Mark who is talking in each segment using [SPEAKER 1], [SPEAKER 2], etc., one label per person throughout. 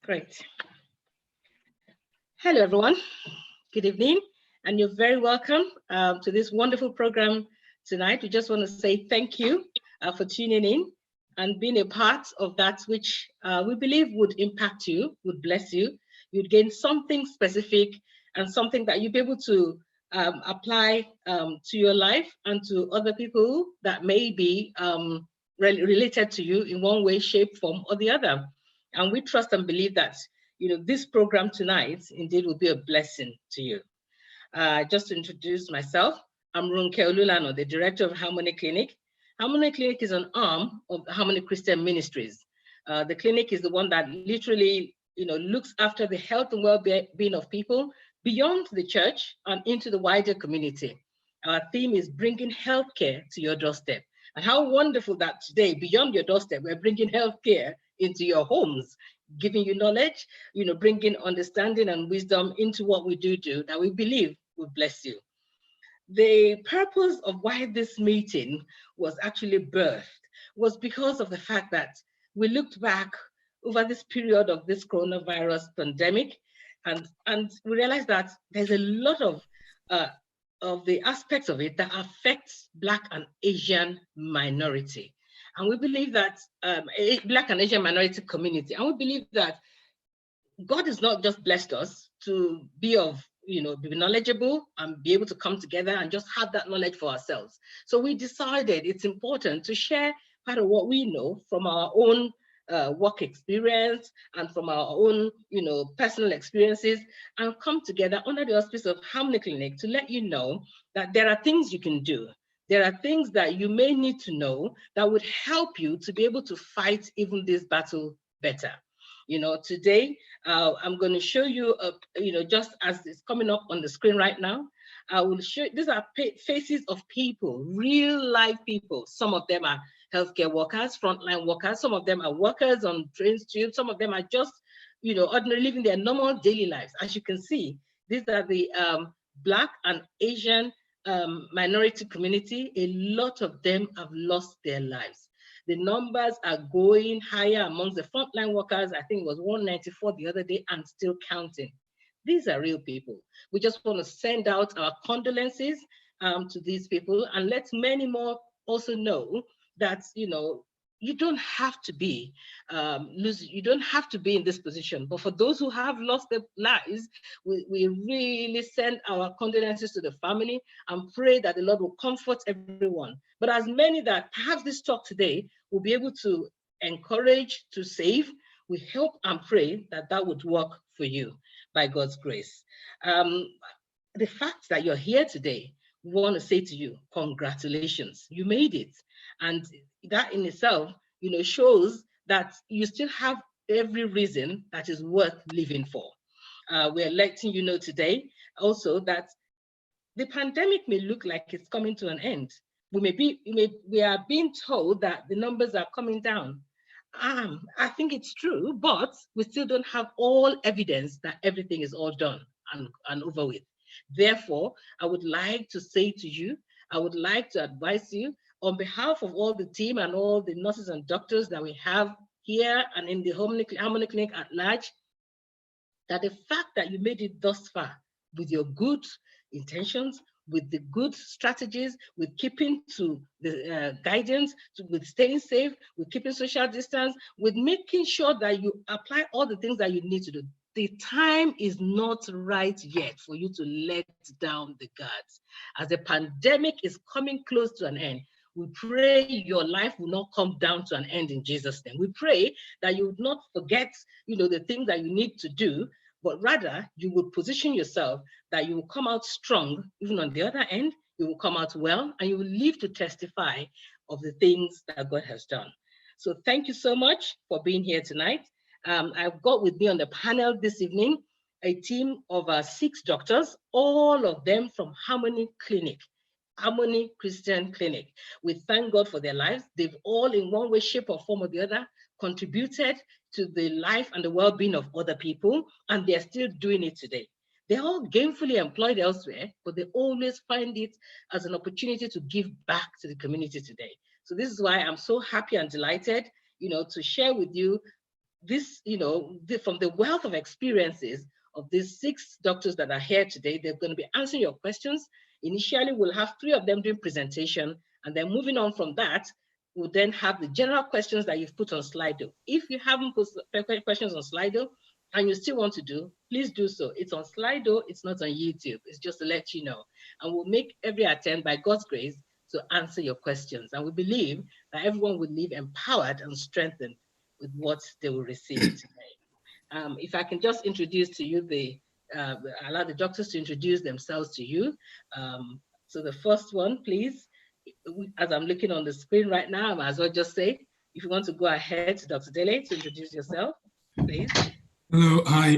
[SPEAKER 1] Great. Hello, everyone. Good evening, and you're very welcome to this wonderful program tonight. We just want to say thank you for tuning in and being a part of that which we believe would impact you, would bless you. You'd gain something specific and something that you'd be able to apply to your life and to other people that may be related to you in one way, shape, form, or the other. And we trust and believe that this program tonight indeed will be a blessing to you. Just to introduce myself, I'm Runke Olulano, the director of Harmony Clinic. Harmony Clinic is an arm of Harmony Christian Ministries. The clinic is the one that literally looks after the health and well-being of people beyond the church and into the wider community. Our theme is bringing healthcare to your doorstep. And how wonderful that today, beyond your doorstep, we're bringing healthcare into your homes, giving you knowledge, bringing understanding and wisdom into what we do that we believe will bless you. The purpose of why this meeting was actually birthed was because of the fact that we looked back over this period of this coronavirus pandemic, and we realized that there's a lot of the aspects of it that affects Black and Asian minority. And we believe that Black and Asian minority community, and we believe that God has not just blessed us to be be knowledgeable and be able to come together and just have that knowledge for ourselves. So we decided it's important to share part of what we know from our own work experience and from our own, personal experiences, and come together under the auspice of Harmony Clinic to let you know that there are things you can do. There are things that you may need to know that would help you to be able to fight even this battle better. Today, I'm going to show you, just as it's coming up on the screen right now, I will show, these are faces of people, real life people. Some of them are healthcare workers, frontline workers. Some of them are workers on train tubes. Some of them are just, ordinarily living their normal daily lives. As you can see, these are the Black and Asian minority community. A lot of them have lost their lives. The numbers are going higher amongst the frontline workers. I think it was 194 the other day and still counting. These are real people. We just want to send out our condolences to these people and let many more also know that, you don't have to be you don't have to be in this position. But for those who have lost their lives, we really send our condolences to the family and pray that the Lord will comfort everyone. But as many that perhaps this talk today will be able to encourage, to save, we hope and pray that that would work for you by God's grace. The fact that you're here today, we want to say to you, congratulations, you made it. And that in itself, shows that you still have every reason that is worth living for. We're letting you know today also that the pandemic may look like it's coming to an end. We are being told that the numbers are coming down. I think it's true, but we still don't have all evidence that everything is all done and over with. Therefore, I would like to say to you, I would like to advise you on behalf of all the team and all the nurses and doctors that we have here and in the Harmony Clinic at large, that the fact that you made it thus far with your good intentions, with the good strategies, with keeping to the guidance, with staying safe, with keeping social distance, with making sure that you apply all the things that you need to do. The time is not right yet for you to let down the guards. As the pandemic is coming close to an end, we pray your life will not come down to an end in Jesus' name. We pray that you would not forget, the things that you need to do, but rather you will position yourself that you will come out strong. Even on the other end, you will come out well, and you will live to testify of the things that God has done. So thank you so much for being here tonight. I've got with me on the panel this evening a team of 6 doctors, all of them from Harmony Clinic. Harmony Christian Clinic. We thank God for their lives. They've all in one way, shape or form or the other contributed to the life and the well-being of other people, and they're still doing it today. They're all gainfully employed elsewhere, but they always find it as an opportunity to give back to the community today. So this is why I'm so happy and delighted, to share with you this, from the wealth of experiences of these 6 doctors that are here today, they're going to be answering your questions. Initially, we'll have 3 of them doing presentation, and then moving on from that, we'll then have the general questions that you've put on Slido. If you haven't put questions on Slido and you still want to do, please do so. It's on Slido, it's not on YouTube. It's just to let you know. And we'll make every attempt, by God's grace, to answer your questions. And we believe that everyone will leave empowered and strengthened with what they will receive today. If I can just introduce to you allow the doctors to introduce themselves to you. So the first one, please, as I'm looking on the screen right now, I might as well just say, if you want to go ahead, Dr. Dele, to introduce yourself, please.
[SPEAKER 2] Hello, hi,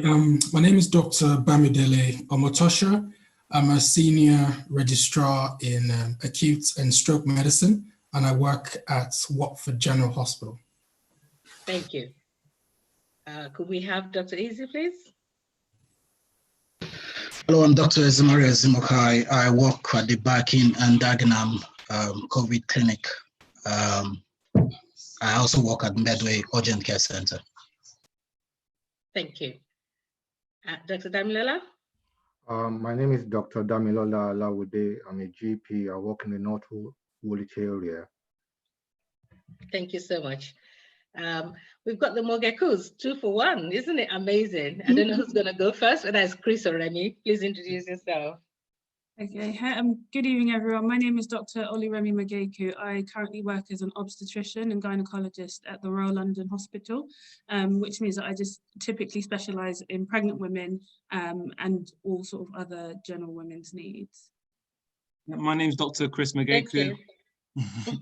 [SPEAKER 2] my name is Dr. Bamidele Omotosha. I'm a senior registrar in acute and stroke medicine, and I work at Watford General Hospital.
[SPEAKER 1] Thank you. Could we have Dr. Easy, please?
[SPEAKER 3] Hello, I'm Dr. Ezimari Ezimokai. I work at the Barking and Dagenham COVID clinic. I also work at Medway Urgent Care Center.
[SPEAKER 1] Thank you. Dr. Damilola?
[SPEAKER 4] My name is Dr. Damilola Lawude. I'm a GP. I work in the North Woolwich area.
[SPEAKER 1] Thank you so much. We've got the Mogekus, 2 for 1. Isn't it amazing? I don't know who's going to go first, whether it's Chris or Remy. Please introduce yourself.
[SPEAKER 5] Okay, good evening, everyone. My name is Dr. Oluremi Mageku. I currently work as an obstetrician and gynecologist at the Royal London Hospital, which means that I just typically specialise in pregnant women and all sort of other general women's needs.
[SPEAKER 6] My name is Dr. Chris Mageku.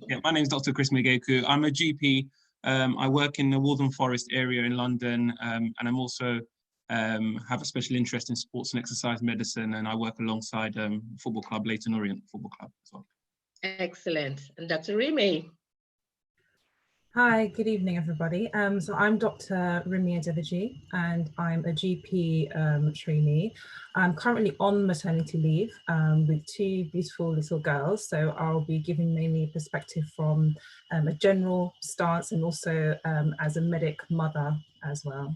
[SPEAKER 6] Yeah, my name is Dr. Chris Mageku. I'm a GP. I work in the Waltham Forest area in London, and I'm also have a special interest in sports and exercise medicine, and I work alongside football club, Leyton Orient Football Club as well.
[SPEAKER 1] Excellent. And Dr. Remy?
[SPEAKER 7] Hi, good evening, everybody. So I'm Dr. Remy Adebaji, and I'm a GP trainee. I'm currently on maternity leave with 2 beautiful little girls. So I'll be giving mainly perspective from a general stance and also as a medic mother as well.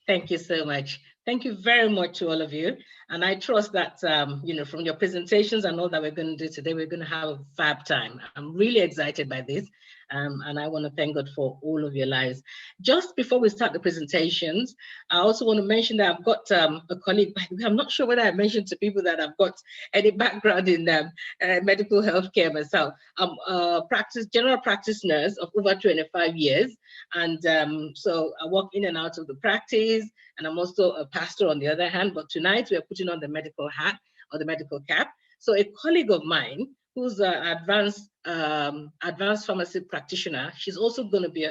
[SPEAKER 1] Thank you so much. Thank you very much to all of you. And I trust that, from your presentations and all that we're going to do today, we're going to have a fab time. I'm really excited by this. And I want to thank God for all of your lives. Just before we start the presentations, I also want to mention that I've got a colleague, by the way, I'm not sure whether I mentioned to people that I've got any background in medical healthcare myself. I'm a general practice nurse of over 25 years. And so I work in and out of the practice, and I'm also a pastor on the other hand. But tonight we are putting on the medical hat or the medical cap. So a colleague of mine who's an advanced pharmacy practitioner, she's also going to be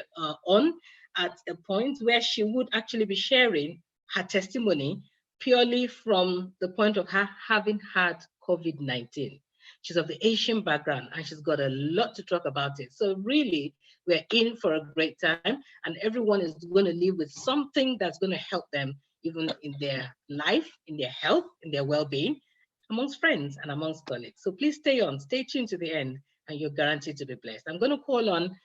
[SPEAKER 1] on at a point where she would actually be sharing her testimony purely from the point of her having had COVID-19. She's of the Asian background and she's got a lot to talk about it. So really, we're in for a great time, and everyone is going to live with something that's going to help them even in their life, in their health, in their well-being, amongst friends and amongst colleagues. So please stay tuned to the end, and you're guaranteed to be blessed. I'm going to call on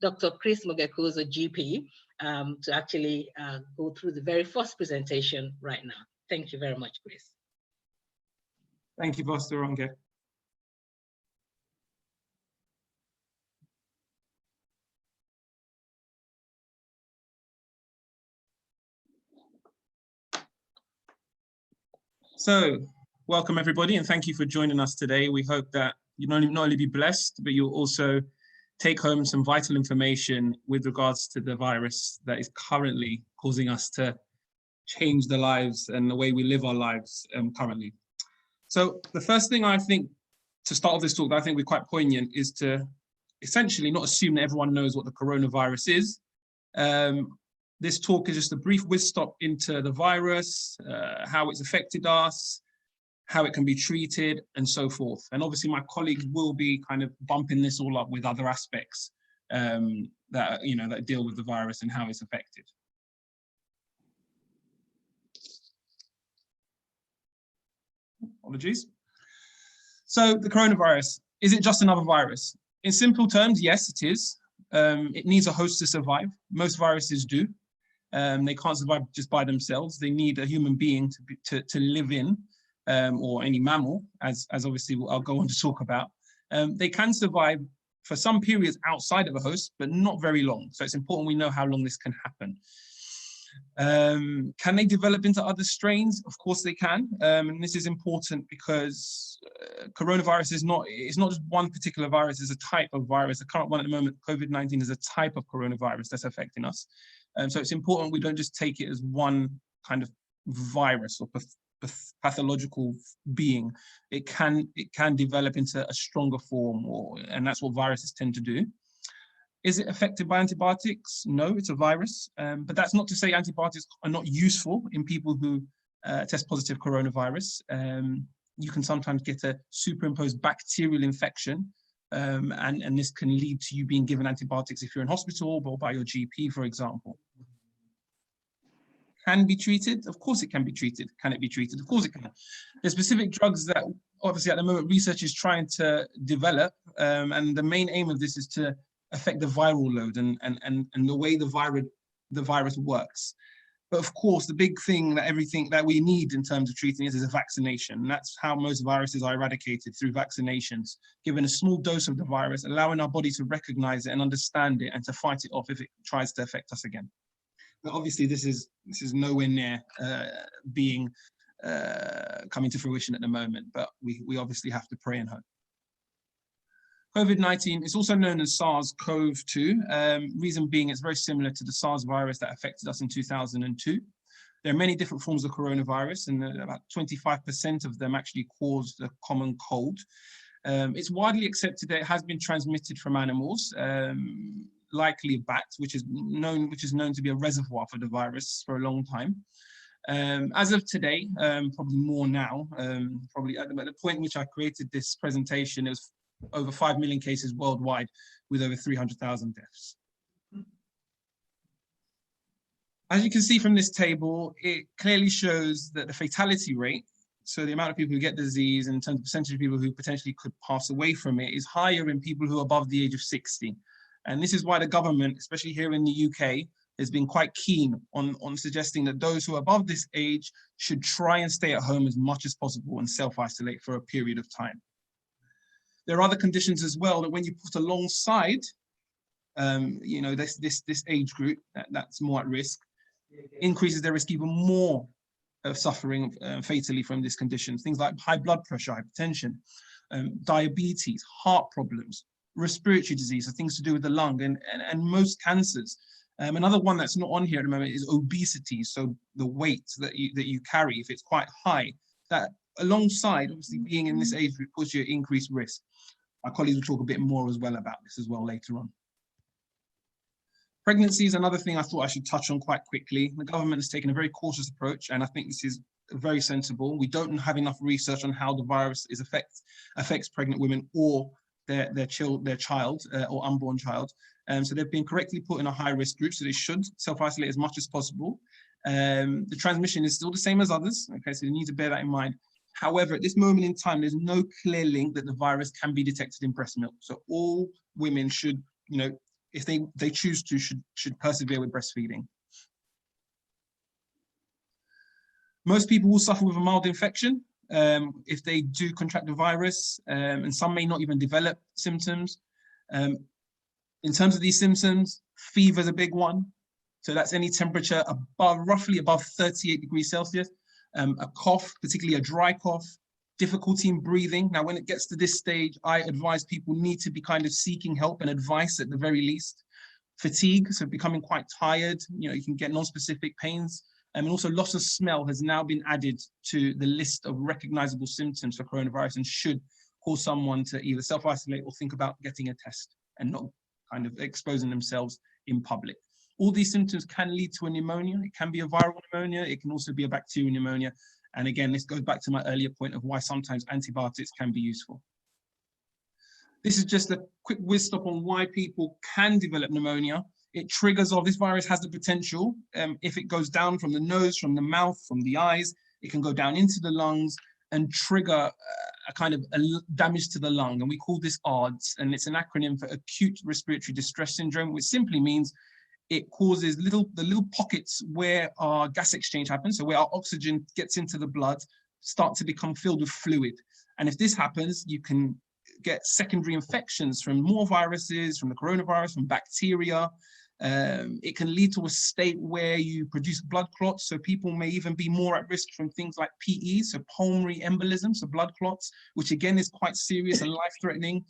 [SPEAKER 1] Dr. Chris Mogeku, who's a GP, to actually go through the very first presentation right now. Thank you very much, Chris.
[SPEAKER 6] Thank you, Pastor Ronge. So, welcome everybody, and thank you for joining us today. We hope that you not only be blessed, but you'll also take home some vital information with regards to the virus that is currently causing us to change the lives and the way we live our lives currently. So the first thing I think to start off this talk that I think we're quite poignant is to essentially not assume that everyone knows what the coronavirus is. This talk is just a brief whiz stop into the virus, how it's affected us, how it can be treated, and so forth. And obviously my colleagues will be kind of bumping this all up with other aspects that deal with the virus and how it's affected. Apologies. So the coronavirus, is it just another virus? In simple terms, yes, it is. It needs a host to survive. Most viruses do. They can't survive just by themselves. They need a human being to live in, or any mammal, as obviously I'll go on to talk about. They can survive for some periods outside of a host, but not very long. So it's important we know how long this can happen. Can they develop into other strains? Of course they can. And this is important because coronavirus is not just one particular virus, it's a type of virus. The current one at the moment, COVID-19, is a type of coronavirus that's affecting us. So it's important we don't just take it as one kind of virus or pathological being. It can develop into a stronger form, and that's what viruses tend to do. Is it affected by antibiotics? No, it's a virus. But that's not to say antibiotics are not useful in people who test positive coronavirus. You can sometimes get a superimposed bacterial infection, and this can lead to you being given antibiotics if you're in hospital or by your GP, for example. Can be treated? Of course it can be treated. Can it be treated? Of course it can. There's specific drugs that obviously at the moment research is trying to develop, and the main aim of this is to affect the viral load and the way the virus works. But of course, the big thing everything that we need in terms of treating it is a vaccination. And that's how most viruses are eradicated, through vaccinations, given a small dose of the virus, allowing our body to recognize it and understand it and to fight it off if it tries to affect us again. But obviously this is nowhere near coming to fruition at the moment, but we obviously have to pray and hope. COVID-19 is also known as SARS-CoV-2. Reason being, it's very similar to the SARS virus that affected us in 2002. There are many different forms of coronavirus, and about 25% of them actually caused a common cold. It's widely accepted that it has been transmitted from animals, likely bats, which is known to be a reservoir for the virus for a long time. As of today, probably more now, probably at the point in which I created this presentation, it was over 5 million cases worldwide with over 300,000 deaths. As you can see from this table, it clearly shows that the fatality rate, so the amount of people who get the disease in terms of percentage of people who potentially could pass away from it, is higher in people who are above the age of 60. And this is why the government, especially here in the UK, has been quite keen on suggesting that those who are above this age should try and stay at home as much as possible and self-isolate for a period of time. There are other conditions as well that when you put alongside, this age group that's more at risk, increases their risk even more of suffering fatally from these conditions. Things like high blood pressure, hypertension, diabetes, heart problems, respiratory disease, so things to do with the lung, and most cancers. Another one that's not on here at the moment is obesity. So the weight that you carry, if it's quite high, that alongside obviously being in this age group puts you at increased risk. My colleagues will talk a bit more as well about this as well later on. Pregnancy is another thing I thought I should touch on quite quickly. The government has taken a very cautious approach, and I think this is very sensible. We don't have enough research on how the virus affects pregnant women or their child or unborn child. So they've been correctly put in a high-risk group, so they should self-isolate as much as possible. The transmission is still the same as others, okay, so you need to bear that in mind. However, at this moment in time, there's no clear link that the virus can be detected in breast milk. So all women should, if they choose to, should persevere with breastfeeding. Most people will suffer with a mild infection if they do contract the virus, and some may not even develop symptoms. In terms of these symptoms, fever is a big one. So that's any temperature roughly above 38 degrees Celsius. A cough, particularly a dry cough, difficulty in breathing. Now, when it gets to this stage, I advise people need to be kind of seeking help and advice at the very least. Fatigue, so becoming quite tired, you can get non-specific pains. And also loss of smell has now been added to the list of recognizable symptoms for coronavirus and should cause someone to either self-isolate or think about getting a test and not kind of exposing themselves in public. All these symptoms can lead to a pneumonia. It can be a viral pneumonia. It can also be a bacterial pneumonia. And again, this goes back to my earlier point of why sometimes antibiotics can be useful. This is just a quick whiz stop on why people can develop pneumonia. It triggers off, this virus has the potential, if it goes down from the nose, from the mouth, from the eyes, it can go down into the lungs, and trigger a kind of damage to the lung. And we call this ARDS, and it's an acronym for acute respiratory distress syndrome, which simply means it causes the little pockets where our gas exchange happens, so where our oxygen gets into the blood, start to become filled with fluid. And if this happens, you can get secondary infections from more viruses, from the coronavirus, from bacteria. It can lead to a state where you produce blood clots, so people may even be more at risk from things like PE, so pulmonary embolism, so blood clots, which again is quite serious and life-threatening.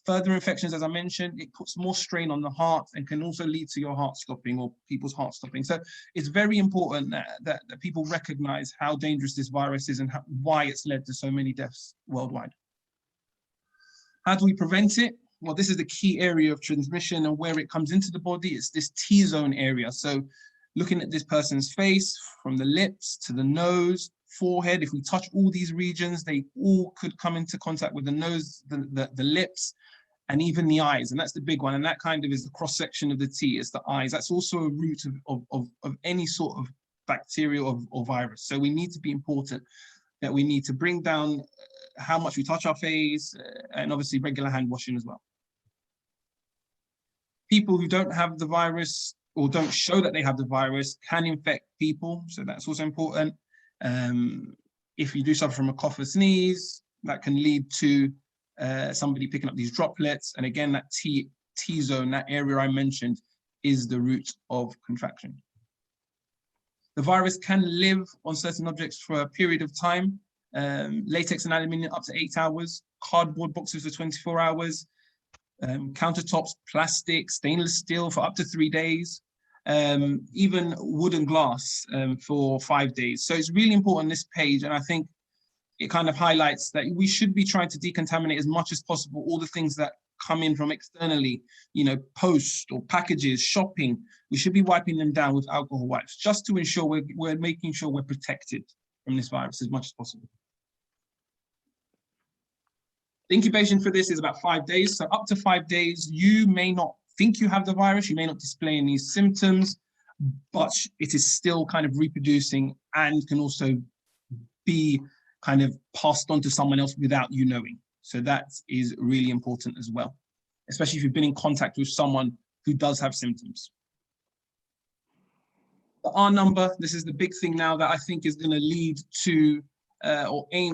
[SPEAKER 6] Further infections, as I mentioned, it puts more strain on the heart and can also lead to your heart stopping or people's heart stopping. So it's very important that people recognize how dangerous this virus is and why it's led to so many deaths worldwide. How do we prevent it? Well, this is the key area of transmission, and where it comes into the body is this T-zone area. So looking at this person's face, from the lips to the nose, forehead, if we touch all these regions, they all could come into contact with the nose, the lips, and even the eyes. And that's the big one. And that kind of is the cross-section of the T, it's the eyes. That's also a root of any sort of bacteria or virus. So we need to be important that we need to bring down how much we touch our face, and obviously regular hand washing as well. People who don't have the virus or don't show that they have the virus can infect people. So that's also important. If you do suffer from a cough or sneeze, that can lead to somebody picking up these droplets. And again, that T-zone, that area I mentioned, is the root of contraction. The virus can live on certain objects for a period of time. Latex and aluminium up to 8 hours, cardboard boxes for 24 hours, countertops, plastic, stainless steel for up to 3 days, even wood and glass for 5 days. So it's really important, this page, and I think it kind of highlights that we should be trying to decontaminate as much as possible all the things that come in from externally, you know, post or packages, shopping. We should be wiping them down with alcohol wipes, just to ensure we're making sure we're protected from this virus as much as possible. The incubation for this is about 5 days. So up to 5 days, you may not think you have the virus, you may not display any symptoms, but it is still kind of reproducing and can also be kind of passed on to someone else without you knowing. So that is really important as well, especially if you've been in contact with someone who does have symptoms. The R number, this is the big thing now that I think is going to lead to,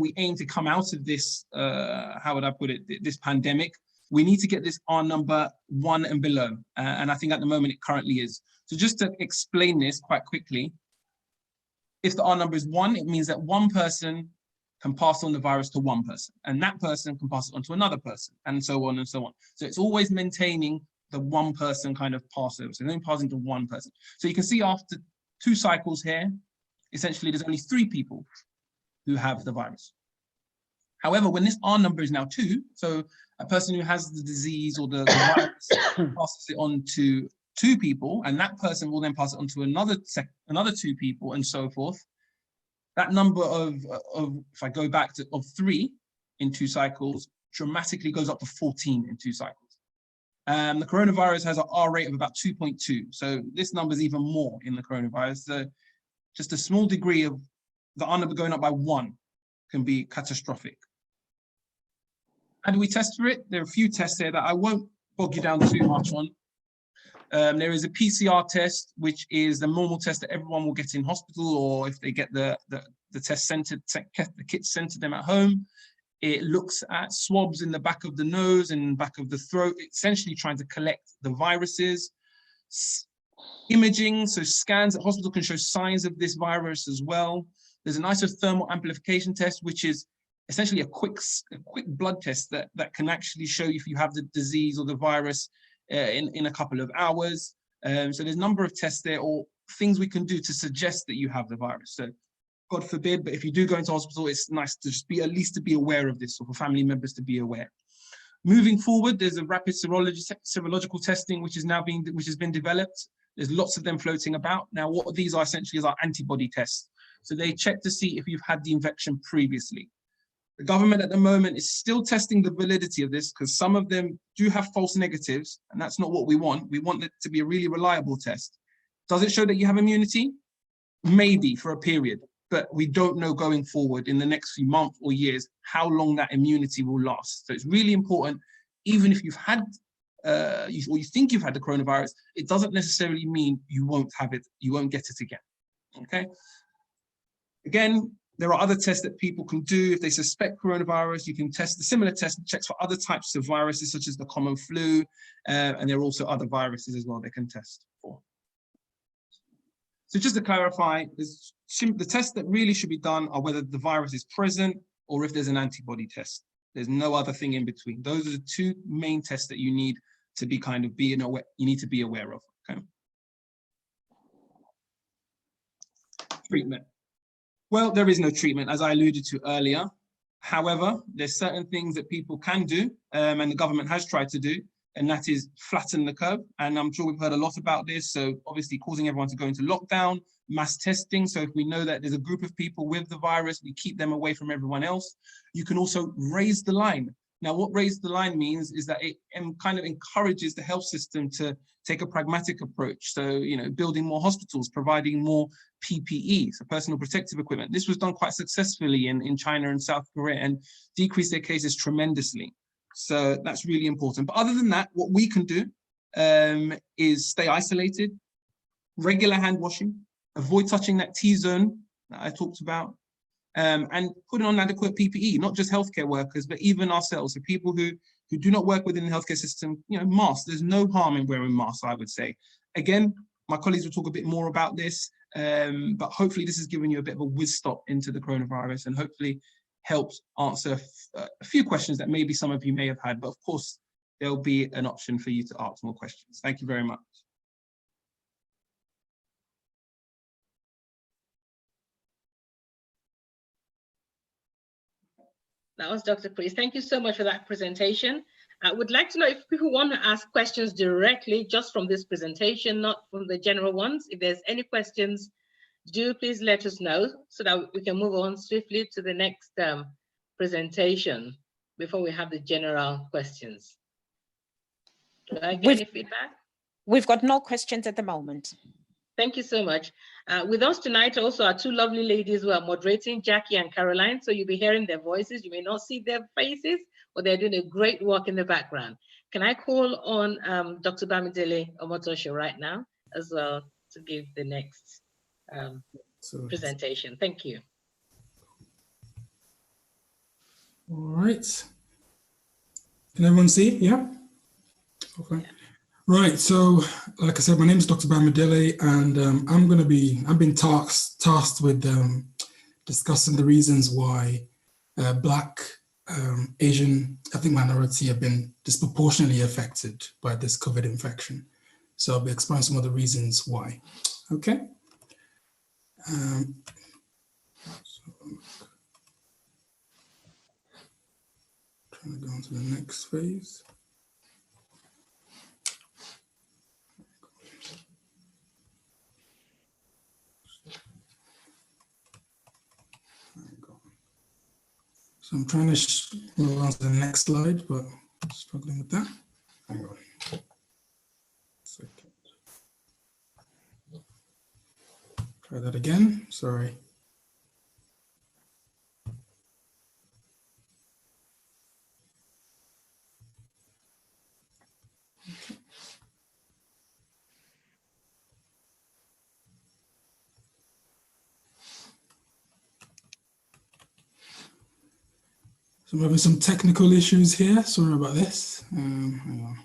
[SPEAKER 6] we aim to come out of this, how would I put it, this pandemic. We need to get this R number 1 and below. And I think at the moment it currently is. So just to explain this quite quickly, if the R number is 1, it means that one person can pass on the virus to one person, and that person can pass it on to another person, and so on and so on. So it's always maintaining the one person kind of passover. So it's only passing to one person. So you can see after 2 cycles here, essentially there's only 3 people who have the virus. However, when this R number is now 2, so a person who has the disease or the virus passes it on to 2 people, and that person will then pass it on to another 2 people, and so forth. That number of if I go back to, of 3 in 2 cycles, dramatically goes up to 14 in 2 cycles. The coronavirus has an R rate of about 2.2. So this number is even more in the coronavirus. So just a small degree of the R number going up by 1 can be catastrophic. How do we test for it? There are a few tests here that I won't bog you down too much on. There is a PCR test, which is the normal test that everyone will get in hospital, or if they get the test centered, the kit sent to them at home. It looks at swabs in the back of the nose and back of the throat, essentially trying to collect the viruses. Imaging, so scans at hospital can show signs of this virus as well. There's an isothermal amplification test, which is essentially a quick blood test that can actually show you if you have the disease or the virus in a couple of hours. So there's a number of tests there, or things we can do to suggest that you have the virus. So God forbid, but if you do go into hospital, it's nice to just be, at least to be aware of this, or for family members to be aware. Moving forward, there's a rapid serological testing, which has been developed. There's lots of them floating about. Now, what these are essentially is our antibody tests. So they check to see if you've had the infection previously. The government at the moment is still testing the validity of this, because some of them do have false negatives, and that's not what we want. We want it to be a really reliable test. Does it show that you have immunity? Maybe for a period. but we don't know going forward in the next few months or years how long that immunity will last. So it's really important, even if you've had or you think you've had the coronavirus, it doesn't necessarily mean you won't have it, you won't get it again. Okay. Again, there are other tests that people can do. If they suspect coronavirus, you can test the similar test checks for other types of viruses, such as the common flu, and there are also other viruses as well they can test for. So just to clarify, the tests that really should be done are whether the virus is present or if there's an antibody test. There's no other thing in between. Those are the two main tests that you need to be aware of. Okay. Treatment. Well, there is no treatment, as I alluded to earlier. However, there's certain things that people can do, and the government has tried to do, and that is flatten the curve. And I'm sure we've heard a lot about this. So obviously causing everyone to go into lockdown, mass testing. So if we know that there's a group of people with the virus, we keep them away from everyone else. You can also raise the line. Now, what raise the line means is that it kind of encourages the health system to take a pragmatic approach. So, you know, building more hospitals, providing more PPE, so personal protective equipment. This was done quite successfully in China and South Korea and decreased their cases tremendously. So that's really important. But other than that, what we can do is stay isolated, regular hand washing, avoid touching that T-zone that I talked about, and putting on adequate PPE, not just healthcare workers, but even ourselves, so people who do not work within the healthcare system, you know, masks. There's no harm in wearing masks, I would say. Again, my colleagues will talk a bit more about this, but hopefully this has given you a bit of a whiz stop into the coronavirus and hopefully helps answer a few questions that maybe some of you may have had, but of course, there'll be an option for you to ask more questions. Thank you very much.
[SPEAKER 1] That was Dr. Chris. Thank you so much for that presentation. I would like to know if people want to ask questions directly just from this presentation, not from the general ones. If there's any questions, do please let us know so that we can move on swiftly to the next presentation before we have the general questions. Do I get any feedback?
[SPEAKER 8] We've got no questions at the moment.
[SPEAKER 1] Thank you so much. With us tonight also are two lovely ladies who are moderating, Jackie and Caroline. So you'll be hearing their voices. You may not see their faces, but they're doing a great work in the background. Can I call on Dr. Bamidele Omotosho right now as well to give the next presentation? Thank you.
[SPEAKER 2] All right. Can everyone see? Yeah? Okay. Yeah. Right, so like I said, my name is Dr. Bamidele, and I've been tasked with discussing the reasons why Black, Asian, ethnic minority have been disproportionately affected by this COVID infection. So I'll be explaining some of the reasons why. Okay. Trying to go on to the next phase. So I'm trying to move on to the next slide, but I'm struggling with that. Hang on. Second. Try that again. Sorry. So I'm having some technical issues here. Sorry about this. Hang on.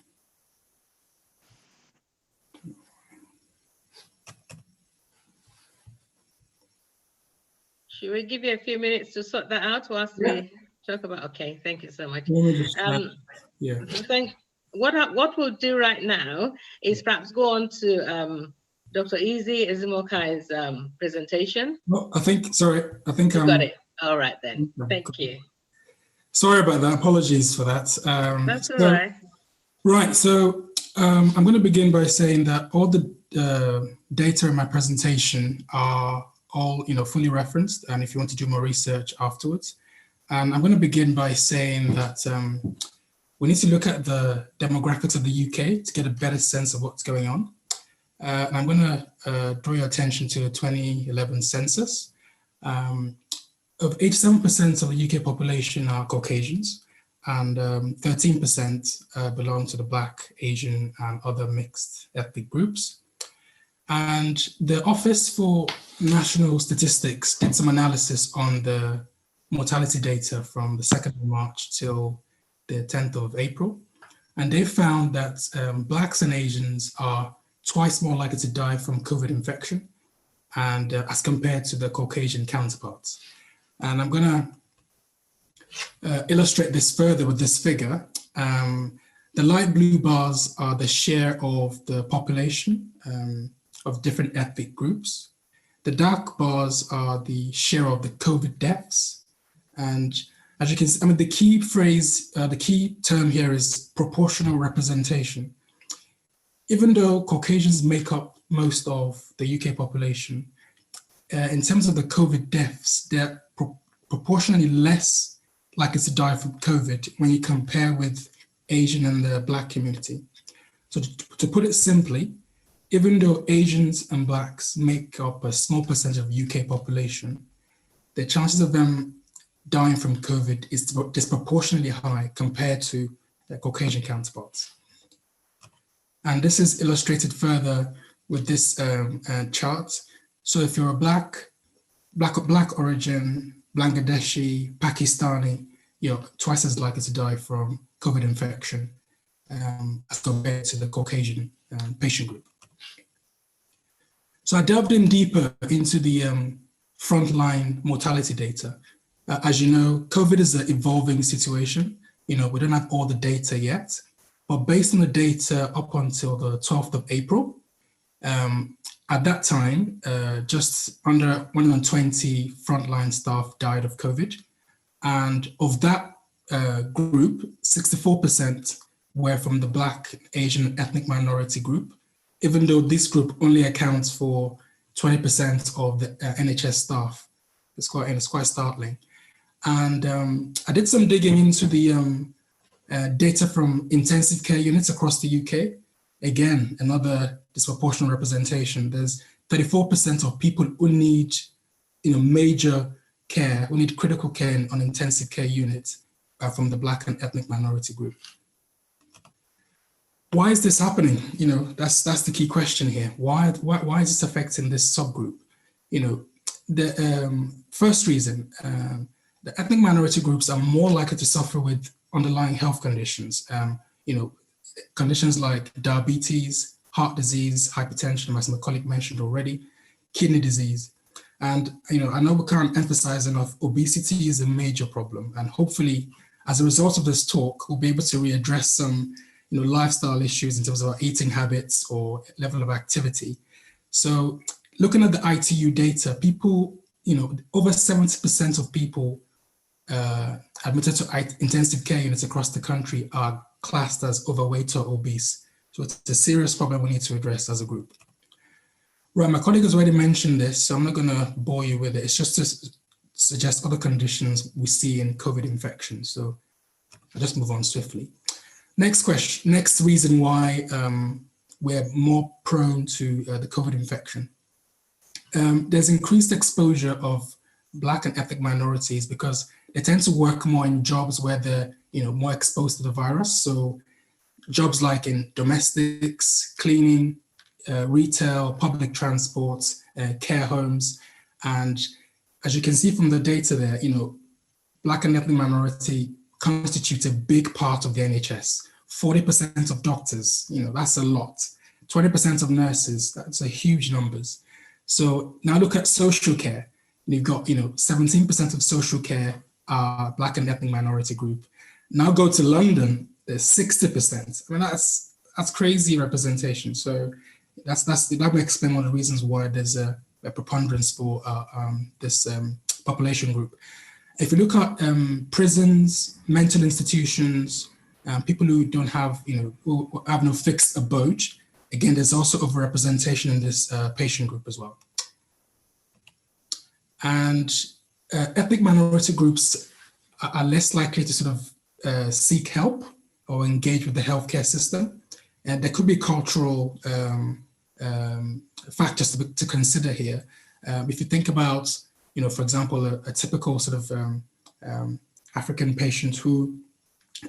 [SPEAKER 1] Should we give you a few minutes to sort that out whilst we talk about? Okay, thank you so much.
[SPEAKER 2] Yeah.
[SPEAKER 1] What we'll do right now is perhaps go on to Dr. Eze Ezimokai's presentation.
[SPEAKER 2] Oh, I think
[SPEAKER 1] you got it. All right then. Thank you.
[SPEAKER 2] Sorry about that. Apologies for that.
[SPEAKER 1] That's all right.
[SPEAKER 2] Right. So I'm going to begin by saying that all the data in my presentation are all, fully referenced. And if you want to do more research afterwards, and I'm going to begin by saying that we need to look at the demographics of the UK to get a better sense of what's going on. And I'm going to draw your attention to the 2011 census. Of 87% of the UK population are Caucasians, and 13% belong to the Black, Asian, and other mixed ethnic groups. And the Office for National Statistics did some analysis on the mortality data from the 2nd of March till the 10th of April. And they found that Blacks and Asians are twice more likely to die from COVID infection, and as compared to the Caucasian counterparts. And I'm going to illustrate this further with this figure. The light blue bars are the share of the population of different ethnic groups. The dark bars are the share of the COVID deaths. And as you can see, I mean, the key phrase, the key term here is proportional representation. Even though Caucasians make up most of the UK population, in terms of the COVID deaths, they're proportionally less likely to die from COVID when you compare with Asian and the Black community. So to put it simply, even though Asians and Blacks make up a small percentage of UK population, the chances of them dying from COVID is disproportionately high compared to their Caucasian counterparts. And this is illustrated further with this chart. So if you're a Black origin, Bangladeshi, Pakistani, you're twice as likely to die from COVID infection as compared to the Caucasian patient group. So I delved in deeper into the frontline mortality data. As you know, COVID is an evolving situation. We don't have all the data yet, but based on the data up until the 12th of April, at that time, just under 120 frontline staff died of COVID. And of that group, 64% were from the Black, Asian ethnic minority group, even though this group only accounts for 20% of the NHS staff. It's quite startling. And I did some digging into the data from intensive care units across the UK. Again, another disproportionate representation. There's 34% of people who need major care, who need critical care on intensive care units from the Black and ethnic minority group. Why is this happening? That's the key question here. Why is this affecting this subgroup? The first reason, the ethnic minority groups are more likely to suffer with underlying health conditions. Conditions like diabetes, heart disease, hypertension, as my colleague mentioned already, kidney disease. And I know we can't emphasize enough, obesity is a major problem. And hopefully, as a result of this talk, we'll be able to readdress some lifestyle issues in terms of our eating habits or level of activity. So looking at the ITU data, people, over 70% of people admitted to intensive care units across the country are classed as overweight or obese. So it's a serious problem we need to address as a group. Right, my colleague has already mentioned this, so I'm not going to bore you with it. It's just to suggest other conditions we see in COVID infection. So I'll just move on swiftly. Next question, next reason why we're more prone to the COVID infection. There's increased exposure of Black and ethnic minorities because they tend to work more in jobs where they're more exposed to the virus. So jobs like in domestics, cleaning, retail, public transport, care homes. And as you can see from the data there, Black and ethnic minority constitute a big part of the NHS. 40% of doctors, that's a lot. 20% of nurses, that's a huge numbers. So now look at social care. You've got, 17% of social care are Black and ethnic minority group. Now go to London, there's 60%. I mean, that's crazy representation. So that may explain one of the reasons why there's a preponderance for this population group. If you look at prisons, mental institutions, people who don't have, who have no fixed abode, again, there's also overrepresentation in this patient group as well. And ethnic minority groups are less likely to sort of seek help or engage with the healthcare system. And there could be cultural factors to consider here. If you think about you know, for example, a typical sort of African patient who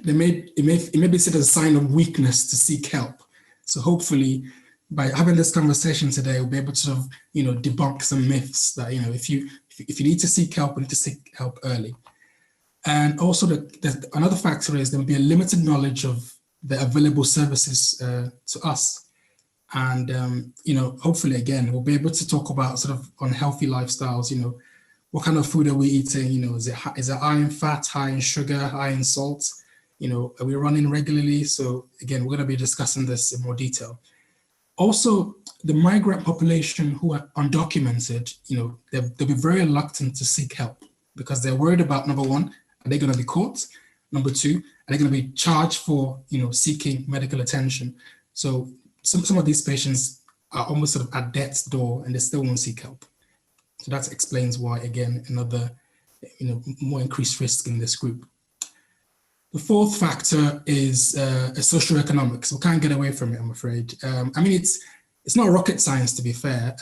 [SPEAKER 2] it may be seen as a sign of weakness to seek help. So hopefully, by having this conversation today, we'll be able to sort of, you know, debunk some myths that, you know, if you need to seek help, you need to seek help early. And also, another factor is there will be a limited knowledge of the available services to us. And, you know, hopefully, again, we'll be able to talk about sort of unhealthy lifestyles, you know, what kind of food are we eating? You know, is it high in fat, high in sugar, high in salt? You know, are we running regularly? So again, we're going to be discussing this in more detail. Also, the migrant population who are undocumented, you know, they'll be very reluctant to seek help because they're worried about, number one, are they going to be caught? Number two, are they going to be charged for, you know, seeking medical attention? So some of these patients are almost sort of at death's door and they still won't seek help. So that explains why, again, another, you know, more increased risk in this group. The fourth factor is socioeconomics. We can't get away from it, I'm afraid. I mean, it's not rocket science, to be fair.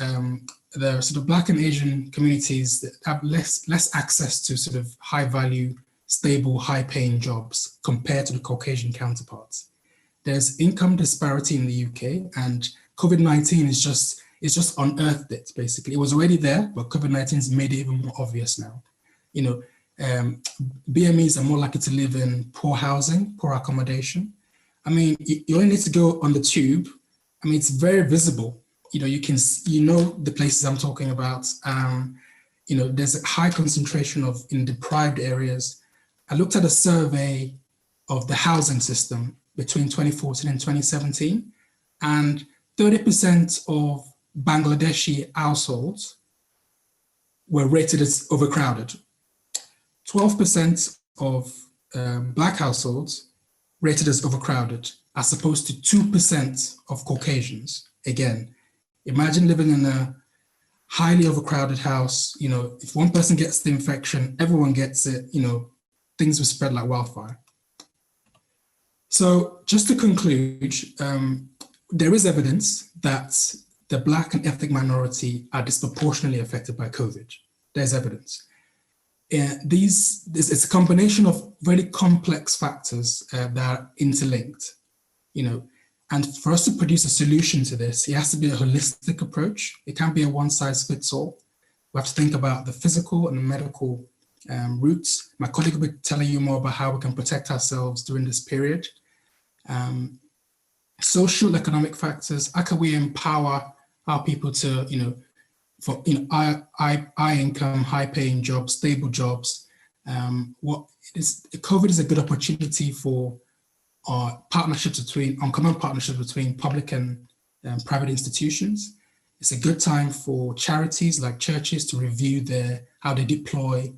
[SPEAKER 2] The sort of Black and Asian communities that have less access to sort of high value, stable, high paying jobs compared to the Caucasian counterparts. There's income disparity in the UK, and COVID-19 is just unearthed it, basically. It was already there, but COVID-19 has made it even more obvious now. You know, BMEs are more likely to live in poor housing, poor accommodation. I mean, you only need to go on the tube. I mean, it's very visible. You know, you know the places I'm talking about. You know, there's a high concentration in deprived areas. I looked at a survey of the housing system between 2014 and 2017, and 30% of Bangladeshi households were rated as overcrowded. 12% of Black households rated as overcrowded, as opposed to 2% of Caucasians. Again, imagine living in a highly overcrowded house. You know, if one person gets the infection, everyone gets it, you know, things will spread like wildfire. So just to conclude, there is evidence that the Black and ethnic minority are disproportionately affected by COVID. There's evidence. It's a combination of very complex factors that are interlinked, you know, and for us to produce a solution to this, it has to be a holistic approach. It can't be a one size fits all. We have to think about the physical and the medical routes. My colleague will be telling you more about how we can protect ourselves during this period. Social economic factors, how can we empower our people to, you know, for, you know, high income, high paying jobs, stable jobs. COVID is a good opportunity for uncommon partnerships between public and private institutions. It's a good time for charities like churches to review how they deploy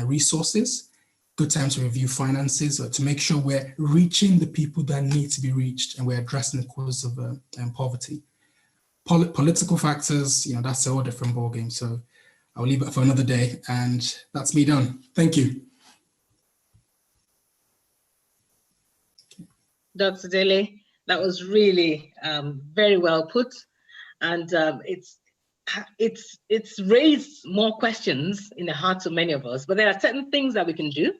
[SPEAKER 2] resources. Good time to review finances, or to make sure we're reaching the people that need to be reached and we're addressing the causes of poverty. Political factors, you know, that's a whole different ballgame. So I'll leave it for another day, and that's me done. Thank you.
[SPEAKER 1] Dr. Dele, that was really very well put, and it's raised more questions in the hearts of many of us. But there are certain things that we can do,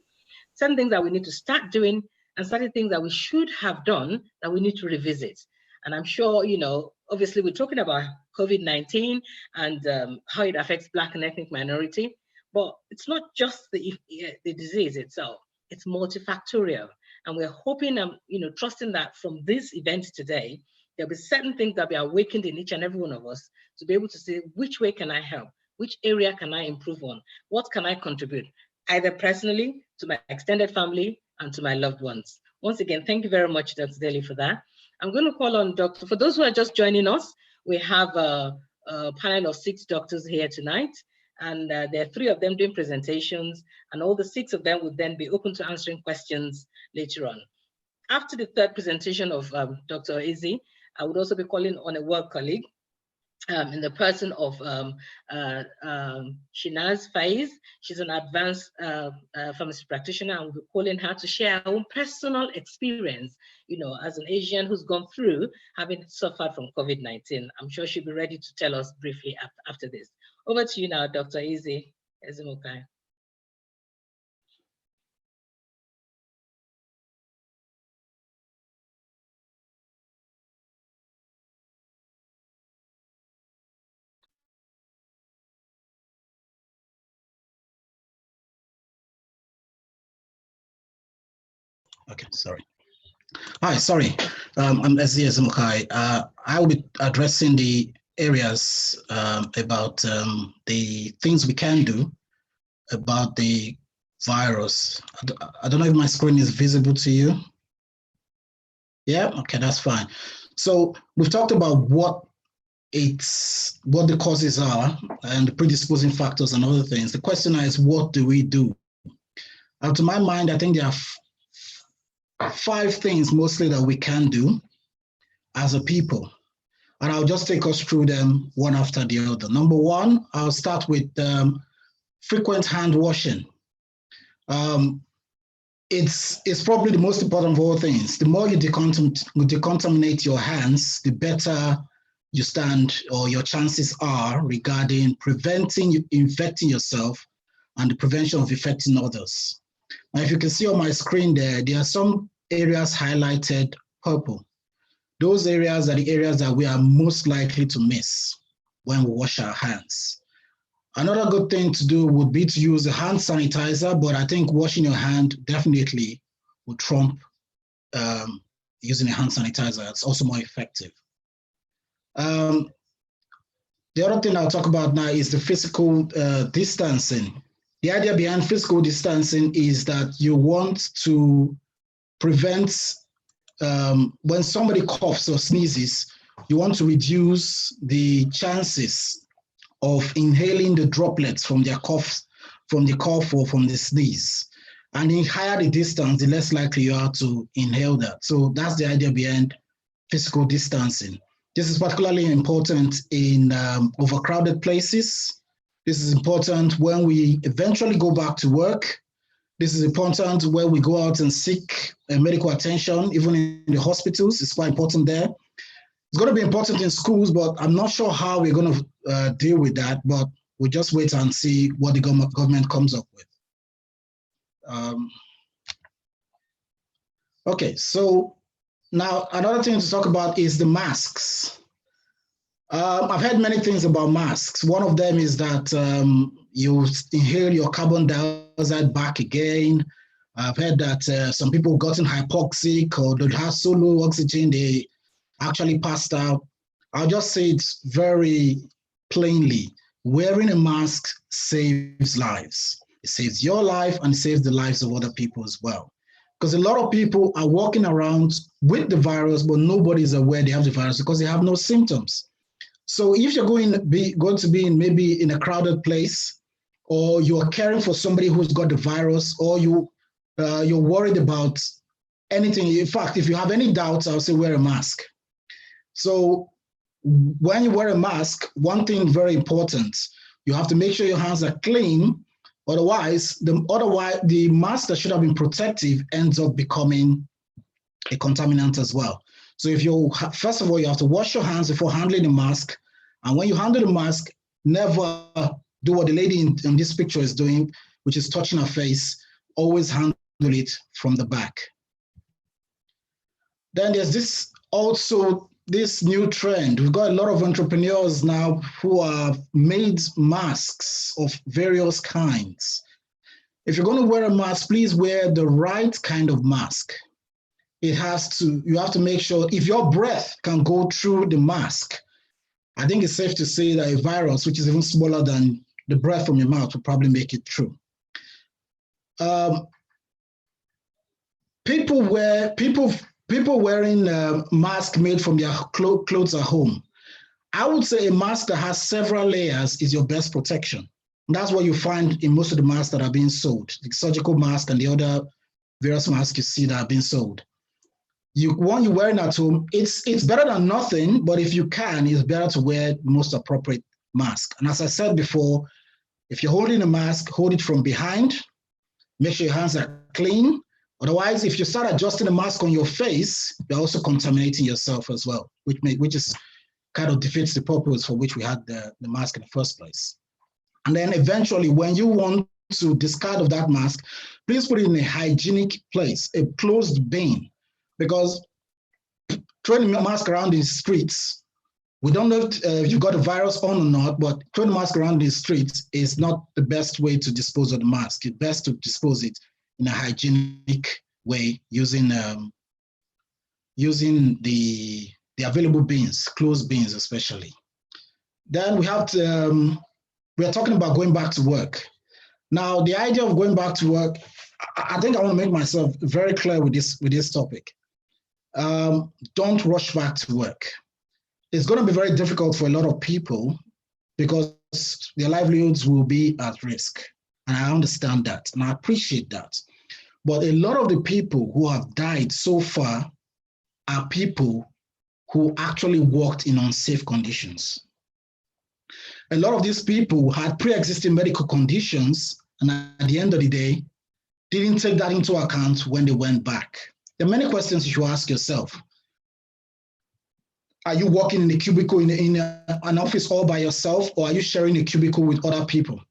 [SPEAKER 1] certain things that we need to start doing, and certain things that we should have done that we need to revisit. And I'm sure, you know, obviously we're talking about COVID-19 and how it affects Black and ethnic minority, but it's not just the disease itself, it's multifactorial. And we're hoping and, you know, trusting that from this event today, there'll be certain things that be awakened in each and every one of us to be able to say, which way can I help? Which area can I improve on? What can I contribute? Either personally, to my extended family, and to my loved ones. Once again, thank you very much, Dr. Dele, for that. I'm going to call on Dr. For those who are just joining us, we have a panel of 6 doctors here tonight, and there are 3 of them doing presentations, and all the 6 of them would then be open to answering questions later on. After the 3rd presentation of Dr. Izzy, I would also be calling on a work colleague in the person of Shinaz Faiz. She's an advanced pharmacy practitioner, and we'll be calling her to share her own personal experience, you know, as an Asian who's gone through having suffered from COVID-19. I'm sure she'll be ready to tell us briefly after this. Over to you now, Dr. Izzy. Ezimokai.
[SPEAKER 3] Okay, sorry. Hi, sorry. I'm Ezia Ezimokai. I will be addressing the areas about the things we can do about the virus. I don't know if my screen is visible to you. Yeah, okay, that's fine. So we've talked about what the causes are and the predisposing factors and other things. The question is, what do we do? To my mind, I think there are 5 things mostly that we can do as a people. And I'll just take us through them one after the other. Number 1, I'll start with frequent hand washing. It's probably the most important of all things. The more you decontaminate your hands, the better you stand or your chances are regarding preventing you infecting yourself and the prevention of infecting others. Now, if you can see on my screen there are some areas highlighted purple. Those areas are the areas that we are most likely to miss when we wash our hands. Another good thing to do would be to use a hand sanitizer, but I think washing your hand definitely would trump using a hand sanitizer. It's also more effective. The other thing I'll talk about now is the physical distancing. The idea behind physical distancing is that you want to prevent when somebody coughs or sneezes, you want to reduce the chances of inhaling the droplets from their cough, or from the sneeze. And the higher the distance, the less likely you are to inhale that. So that's the idea behind physical distancing. This is particularly important in overcrowded places. This is important when we eventually go back to work. This is important when we go out and seek medical attention, even in the hospitals. It's quite important there. It's going to be important in schools, but I'm not sure how we're going to deal with that, but we'll just wait and see what the government comes up with. Okay, so now another thing to talk about is the masks. I've heard many things about masks. One of them is that you inhale your carbon dioxide back again. I've heard that some people gotten hypoxic or they have so low oxygen they actually passed out. I'll just say it very plainly. Wearing a mask saves lives. It saves your life and saves the lives of other people as well. Because a lot of people are walking around with the virus, but nobody's aware they have the virus because they have no symptoms. So if you're going to be maybe in a crowded place, or you're caring for somebody who's got the virus, or you're worried about anything. In fact, if you have any doubts, I'll say wear a mask. So when you wear a mask, one thing very important, you have to make sure your hands are clean. Otherwise, the mask that should have been protective ends up becoming a contaminant as well. So first of all, you have to wash your hands before handling the mask. And when you handle the mask, never do what the lady in this picture is doing, which is touching her face. Always handle it from the back. Then there's this new trend. We've got a lot of entrepreneurs now who have made masks of various kinds. If you're going to wear a mask, please wear the right kind of mask. You have to make sure if your breath can go through the mask, I think it's safe to say that a virus, which is even smaller than the breath from your mouth, will probably make it through. People wearing a mask made from their clothes at home. I would say a mask that has several layers is your best protection. And that's what you find in most of the masks that are being sold, the surgical mask and the other various masks you see that are being sold. One you're wearing at home, it's better than nothing, but if you can, it's better to wear the most appropriate mask. And as I said before, if you're holding a mask, hold it from behind, make sure your hands are clean. Otherwise, if you start adjusting the mask on your face, you're also contaminating yourself as well, which is kind of defeats the purpose for which we had the mask in the first place. And then eventually, when you want to discard of that mask, please put it in a hygienic place, a closed bin, because throwing a mask around in the streets, we don't know if you've got a virus on or not, but throwing a mask around the streets is not the best way to dispose of the mask. It's best to dispose it in a hygienic way using the available bins, closed bins especially. Then we have to, we are talking about going back to work. Now, the idea of going back to work, I think I want to make myself very clear with this topic. Don't rush back to work. It's going to be very difficult for a lot of people because their livelihoods will be at risk. And I understand that, and I appreciate that. But a lot of the people who have died so far are people who actually worked in unsafe conditions. A lot of these people had pre-existing medical conditions, and at the end of the day, didn't take that into account when they went back. There are many questions you should ask yourself. Are you working in a cubicle in an office all by yourself, or are you sharing a cubicle with other people?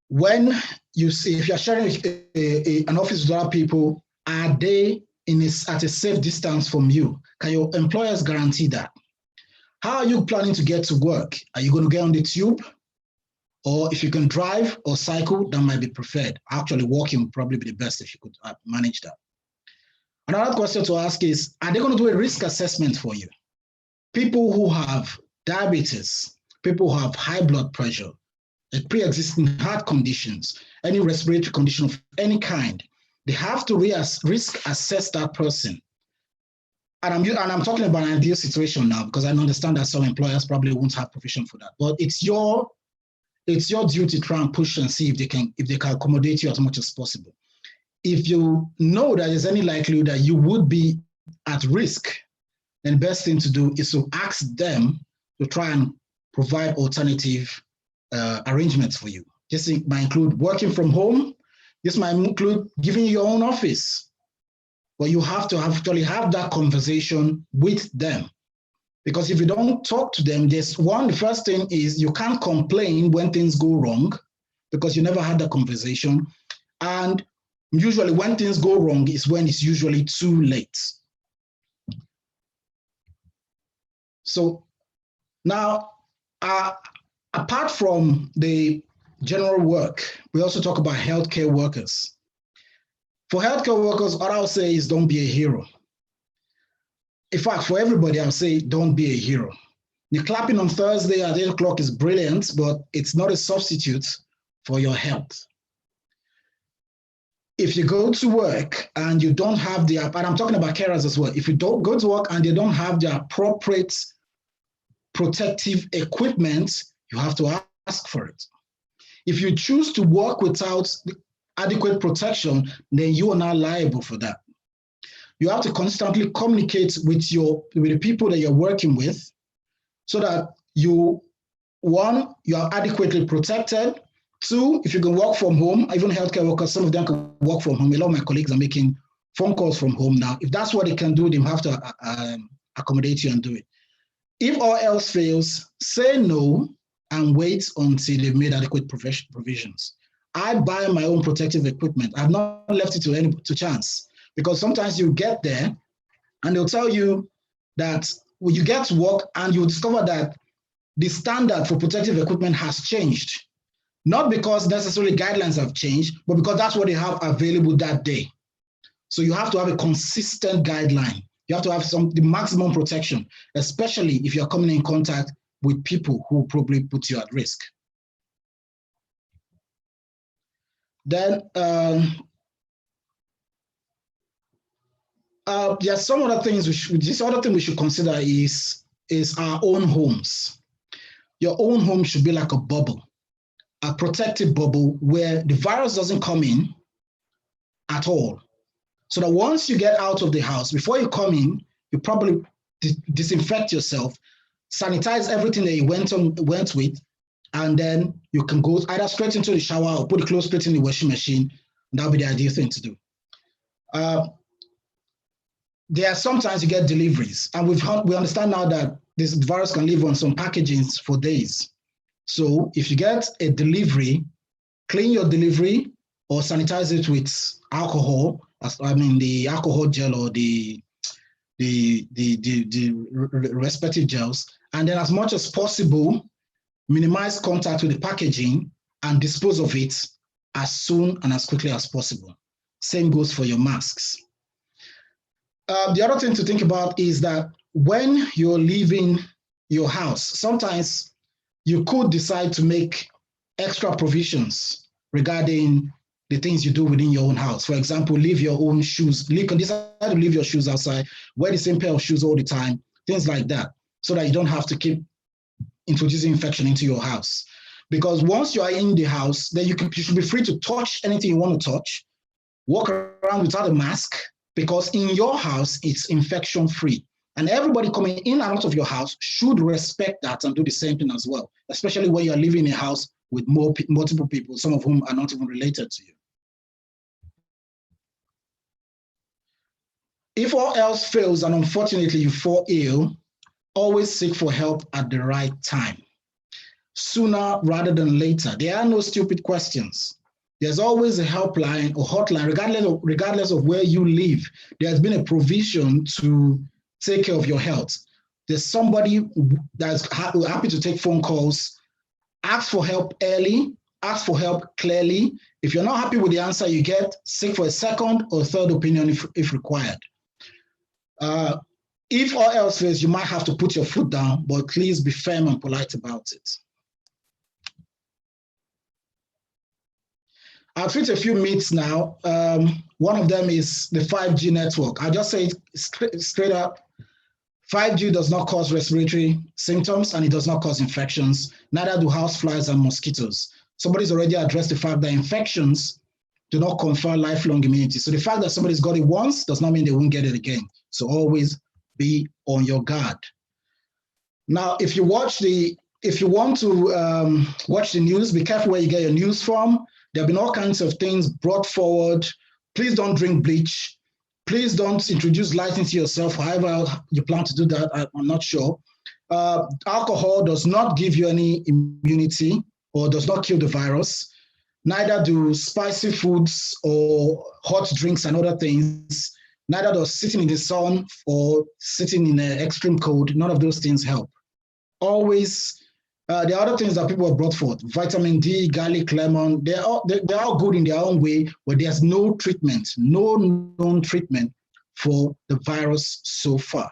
[SPEAKER 3] When you see, if you're sharing an office with other people, are they at a safe distance from you? Can your employers guarantee that? How are you planning to get to work? Are you going to get on the tube? Or if you can drive or cycle, that might be preferred. Actually, walking would probably be the best if you could manage that. Another question to ask is, are they going to do a risk assessment for you? People who have diabetes, people who have high blood pressure, pre-existing heart conditions, any respiratory condition of any kind, they have to risk assess that person. And I'm talking about an ideal situation now because I understand that some employers probably won't have provision for that. But it's your duty to try and push and see if they can accommodate you as much as possible. If you know that there's any likelihood that you would be at risk, then the best thing to do is to ask them to try and provide alternative arrangements for you. This might include working from home. This might include giving you your own office. But you have to actually have that conversation with them. Because if you don't talk to them, the first thing is you can't complain when things go wrong because you never had that conversation. And usually when things go wrong is when it's usually too late. So now, apart from the general work, we also talk about healthcare workers. For healthcare workers, what I'll say is don't be a hero. In fact, for everybody, I'll say don't be a hero. The clapping on Thursday at 8 o'clock is brilliant, but it's not a substitute for your health. If you go to work and you don't have and I'm talking about carers as well, if you don't go to work and they don't have the appropriate protective equipment, you have to ask for it. If you choose to work without adequate protection, then you are not liable for that. You have to constantly communicate with the people that you're working with so that you are adequately protected. Two, if you can work from home, even healthcare workers, some of them can work from home. A lot of my colleagues are making phone calls from home now. If that's what they can do, they have to accommodate you and do it. If all else fails, say no and wait until they've made adequate provisions. I buy my own protective equipment. I've not left it to chance, because sometimes you get there and they'll tell you that when you get to work and you discover that the standard for protective equipment has changed. Not because necessarily guidelines have changed, but because that's what they have available that day. So you have to have a consistent guideline. You have to have the maximum protection, especially if you're coming in contact with people who probably put you at risk. Then there's some other things this other thing we should consider is our own homes. Your own home should be like a bubble, a protective bubble where the virus doesn't come in at all. So that once you get out of the house, before you come in, you probably disinfect yourself, sanitize everything that you went with, and then you can go either straight into the shower or put the clothes straight in the washing machine. That'll be the ideal thing to do. There are sometimes you get deliveries, and we understand now that this virus can live on some packagings for days. So if you get a delivery, clean your delivery or sanitize it with alcohol, the alcohol gel or the respective gels, and then as much as possible, minimize contact with the packaging and dispose of it as soon and as quickly as possible. Same goes for your masks. The other thing to think about is that when you're leaving your house, sometimes you could decide to make extra provisions regarding the things you do within your own house. For example, leave your own shoes, decide to leave your shoes outside, wear the same pair of shoes all the time, things like that, so that you don't have to keep introducing infection into your house. Because once you are in the house, then you should be free to touch anything you want to touch, walk around without a mask, because in your house, it's infection-free. And everybody coming in and out of your house should respect that and do the same thing as well, especially when you're living in a house with multiple people, some of whom are not even related to you. If all else fails and unfortunately you fall ill, always seek for help at the right time, sooner rather than later. There are no stupid questions. There's always a helpline or hotline, regardless of where you live. There's been a provision to take care of your health. There's somebody that's happy to take phone calls. Ask for help early, ask for help clearly. If you're not happy with the answer you get, seek for a second or third opinion if required. If all else fails, you might have to put your foot down, but please be firm and polite about it. I'll treat a few myths now. One of them is the 5G network. I'll just say it straight up. 5G does not cause respiratory symptoms and it does not cause infections. Neither do houseflies and mosquitoes. Somebody's already addressed the fact that infections do not confer lifelong immunity. So the fact that somebody's got it once does not mean they won't get it again. So always be on your guard. Now, if you want to watch the news, be careful where you get your news from. There have been all kinds of things brought forward. Please don't drink bleach. Please don't introduce light into yourself, however you plan to do that, I'm not sure. Alcohol does not give you any immunity or does not kill the virus. Neither do spicy foods or hot drinks and other things. Neither does sitting in the sun or sitting in extreme cold. None of those things help. Always, there are other things that people have brought forth. Vitamin D, garlic, lemon, they're all good in their own way, but there's no treatment, no known treatment for the virus so far.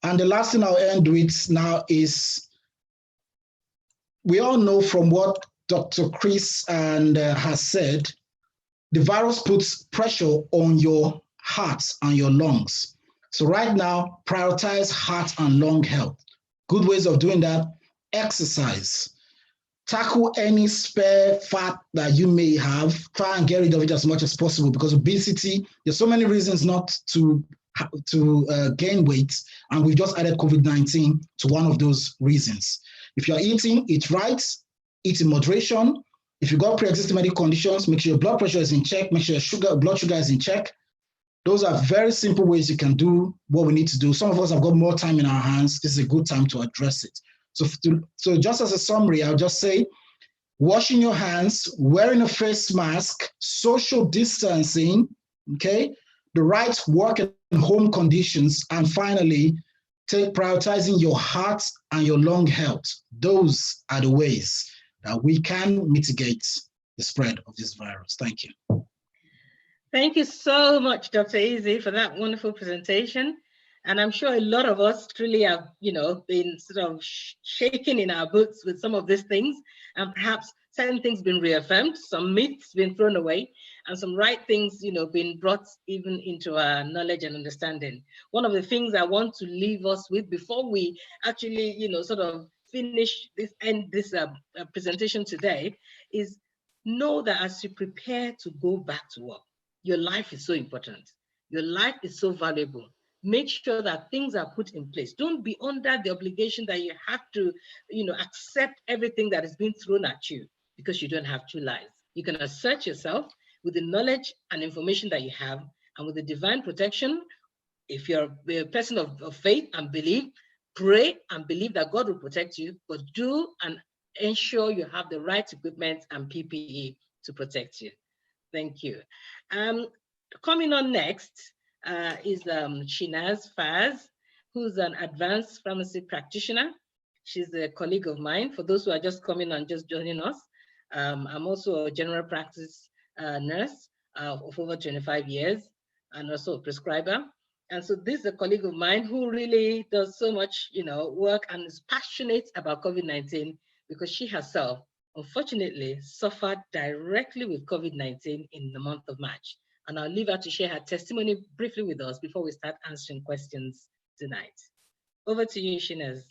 [SPEAKER 3] And the last thing I'll end with now is, we all know from what Dr. Chris has said, the virus puts pressure on your heart and your lungs. So right now, prioritize heart and lung health. Good ways of doing that: exercise. Tackle any spare fat that you may have. Try and get rid of it as much as possible, because obesity, there's so many reasons not to gain weight, and we've just added COVID-19 to one of those reasons. If you're eating, eat right, eat in moderation. If you've got pre-existing medical conditions, make sure your blood pressure is in check, make sure your blood sugar is in check. Those are very simple ways you can do what we need to do. Some of us have got more time in our hands. This is a good time to address it. So just as a summary, I'll just say, washing your hands, wearing a face mask, social distancing, okay, the right work and home conditions, and finally, prioritizing your heart and your lung health. Those are the ways that we can mitigate the spread of this virus. Thank you.
[SPEAKER 1] Thank you so much, Dr. Eze, for that wonderful presentation. And I'm sure a lot of us truly have, been sort of shaken in our boots with some of these things, and perhaps certain things been reaffirmed, some myths been thrown away, and some right things, been brought even into our knowledge and understanding. One of the things I want to leave us with before we actually, sort of finish this presentation today is, know that as you prepare to go back to work, your life is so important. Your life is so valuable. Make sure that things are put in place. Don't be under the obligation that you have to, accept everything that is being thrown at you, because you don't have two lives. You can assert yourself with the knowledge and information that you have, and with the divine protection. If you're a person of faith and belief, pray and believe that God will protect you, but do and ensure you have the right equipment and PPE to protect you. Thank you. Coming on next is Shinaz Faz, who's an advanced pharmacy practitioner. She's a colleague of mine. For those who are just coming and just joining us, I'm also a general practice nurse of over 25 years and also a prescriber. And so this is a colleague of mine who really does so much, work and is passionate about COVID-19 because she herself, unfortunately, suffered directly with COVID-19 in the month of March. And I'll leave her to share her testimony briefly with us before we start answering questions tonight. Over to you, Shinaz.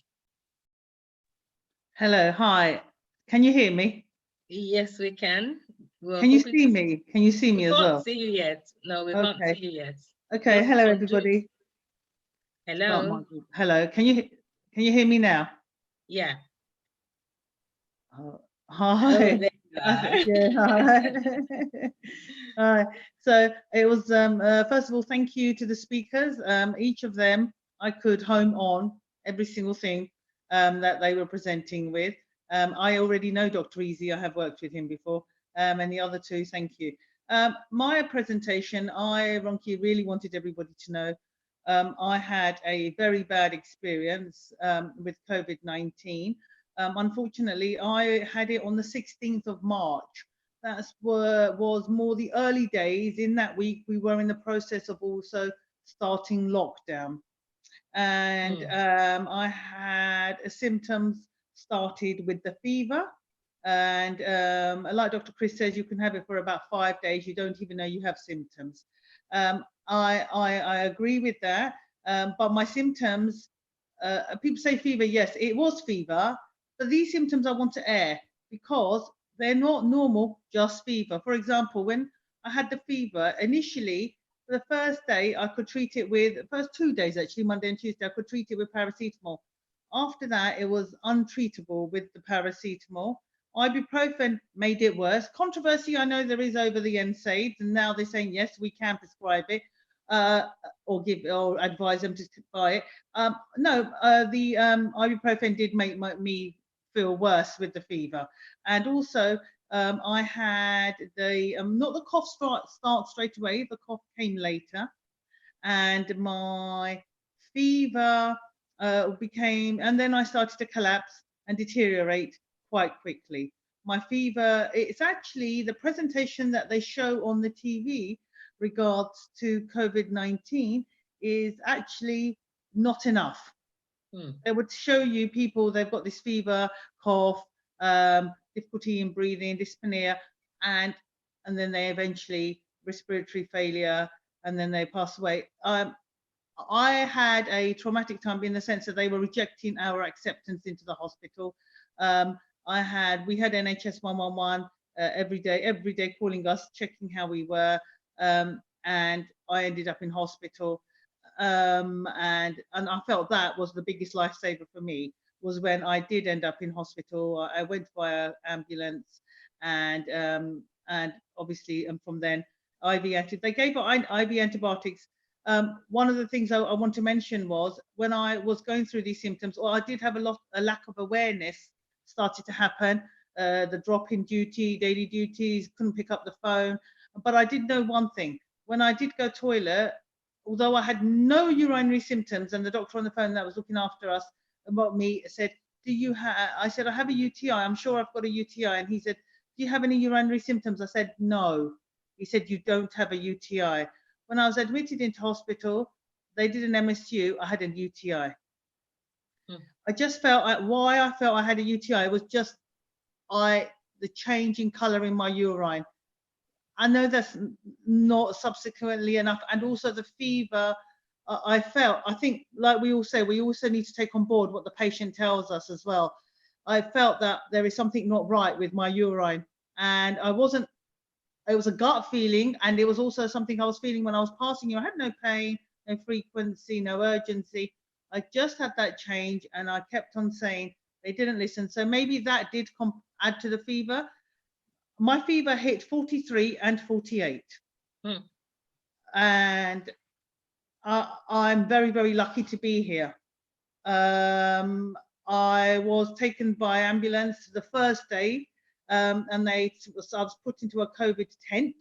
[SPEAKER 9] Hello, hi. Can you hear me?
[SPEAKER 1] Yes, we can.
[SPEAKER 9] Can you see me? Can you see me as well?
[SPEAKER 1] We can't see you yet. No, we can't see you yet.
[SPEAKER 9] Okay,
[SPEAKER 1] Just
[SPEAKER 9] hello
[SPEAKER 1] undo.
[SPEAKER 9] everybody.
[SPEAKER 1] Hello.
[SPEAKER 9] Hello, can you hear me now?
[SPEAKER 1] Yeah.
[SPEAKER 9] Hi.
[SPEAKER 1] Oh, there you are.
[SPEAKER 9] Yeah, hi. So it was first of all, thank you to the speakers. Each of them I could home on every single thing that they were presenting with. I already know Dr. Easy, I have worked with him before, and the other two, thank you. My presentation, Ronki, really wanted everybody to know I had a very bad experience with COVID-19. Unfortunately, I had it on the 16th of March. That was more the early days. In that week, we were in the process of also starting lockdown. And I had symptoms started with the fever. And like Dr. Chris says, you can have it for about 5 days. You don't even know you have symptoms. I agree with that. But my symptoms, people say fever. Yes, it was fever. But these symptoms I want to air because they're not normal, just fever. For example, when I had the fever, initially, the first day I could treat it with, first 2 days actually, Monday and Tuesday, I could treat it with paracetamol. After that, it was untreatable with the paracetamol. Ibuprofen made it worse. Controversy, I know there is over the NSAIDs, and now they're saying, yes, we can prescribe it or advise them to buy it. The ibuprofen did make me feel worse with the fever. And also, I had the, not the cough start straight away, the cough came later. And my fever became, and then I started to collapse and deteriorate quite quickly. My fever, it's actually the presentation that they show on the TV regards to COVID-19 is actually not enough. They would show you people, they've got this fever, cough, difficulty in breathing, dyspnea, and then they eventually respiratory failure, and then they pass away. I had a traumatic time in the sense that they were rejecting our acceptance into the hospital. We had NHS 111 every day calling us, checking how we were, and I ended up in hospital. And I felt that was the biggest lifesaver for me, was when I did end up in hospital. I went via ambulance, and obviously, and from then they gave IV antibiotics. One of the things I want to mention was when I was going through these symptoms, or I did have a lack of awareness started to happen. The drop in duty, daily duties, couldn't pick up the phone. But I did know one thing: when I did go toilet, although I had no urinary symptoms, and the doctor on the phone that was looking after us about me said, I said, I have a UTI, I'm sure I've got a UTI. And he said, do you have any urinary symptoms? I said, no. He said, you don't have a UTI. When I was admitted into hospital, they did an MSU, I had a UTI. I just felt, why I felt I had a UTI was just the change in color in my urine. I know that's not subsequently enough. And also the fever I felt, I think, like we all say, we also need to take on board what the patient tells us as well. I felt that there is something not right with my urine, and it was a gut feeling, and it was also something I was feeling when I was passing you. I had no pain, no frequency, no urgency. I just had that change, and I kept on saying they didn't listen. So maybe that did add to the fever. My fever hit 43 and 48. And I'm very, very lucky to be here. I was taken by ambulance the first day, and I was put into a COVID tent.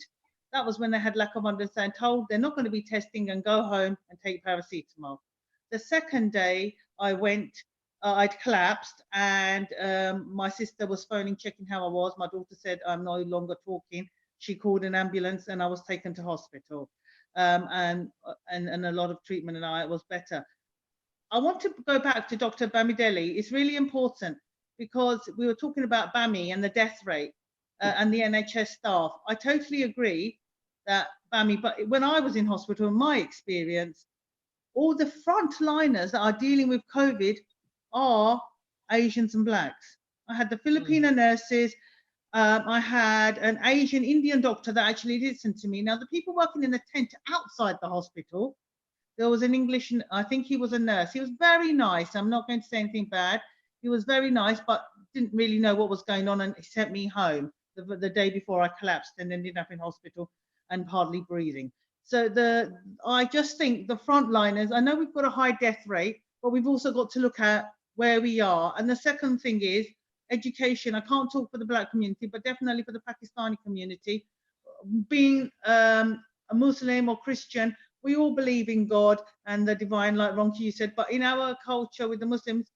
[SPEAKER 9] That was when they had lack of understanding, told they're not going to be testing and go home and take paracetamol. The second day I went, I'd collapsed, and my sister was phoning, checking how I was. My daughter said, I'm no longer talking. She called an ambulance and I was taken to hospital, and a lot of treatment, and I was better. I want to go back to Dr. Bamidele. It's really important because we were talking about BAME and the death rate and the NHS staff. I totally agree that BAME, but when I was in hospital, in my experience, all the frontliners that are dealing with COVID are Asians and Blacks. I had the Filipino nurses. I had an Asian Indian doctor that actually listened to me. Now, the people working in the tent outside the hospital, there was an English, I think he was a nurse. He was very nice. I'm not going to say anything bad. He was very nice, but didn't really know what was going on, and he sent me home the day before I collapsed and ended up in hospital and hardly breathing. So I just think the frontliners, I know we've got a high death rate, but we've also got to look at where we are. And the second thing is education. I can't talk for the Black community, but definitely for the Pakistani community. Being a Muslim or Christian, we all believe in God and the divine, like Ronki you said, but in our culture with the Muslims,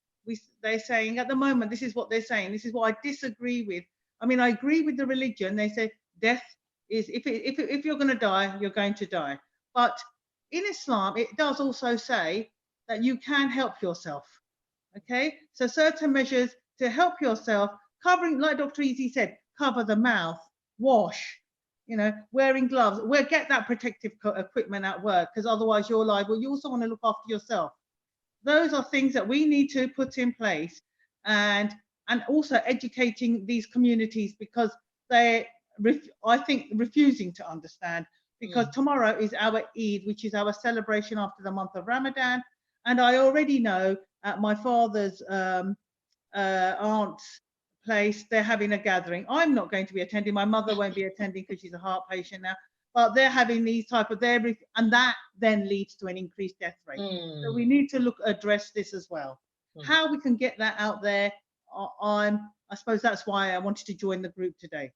[SPEAKER 9] they're saying at the moment, this is what they're saying. This is what I disagree with. I mean, I agree with the religion. They say death is, if you're going to die, you're going to die. But in Islam, it does also say that you can help yourself. Okay, so certain measures to help yourself, covering, like Dr. Easy said, cover the mouth, wash, wearing gloves, get that protective equipment at work, because otherwise you're liable. You also want to look after yourself. Those are things that we need to put in place, and also educating these communities, because they, I think, refusing to understand, because tomorrow is our Eid, which is our celebration after the month of Ramadan. And I already know at my father's aunt's place, they're having a gathering. I'm not going to be attending. My mother won't be attending because she's a heart patient now. But they're having these type of, and that then leads to an increased death rate. So we need to address this as well. How we can get that out there, I suppose that's why I wanted to join the group today.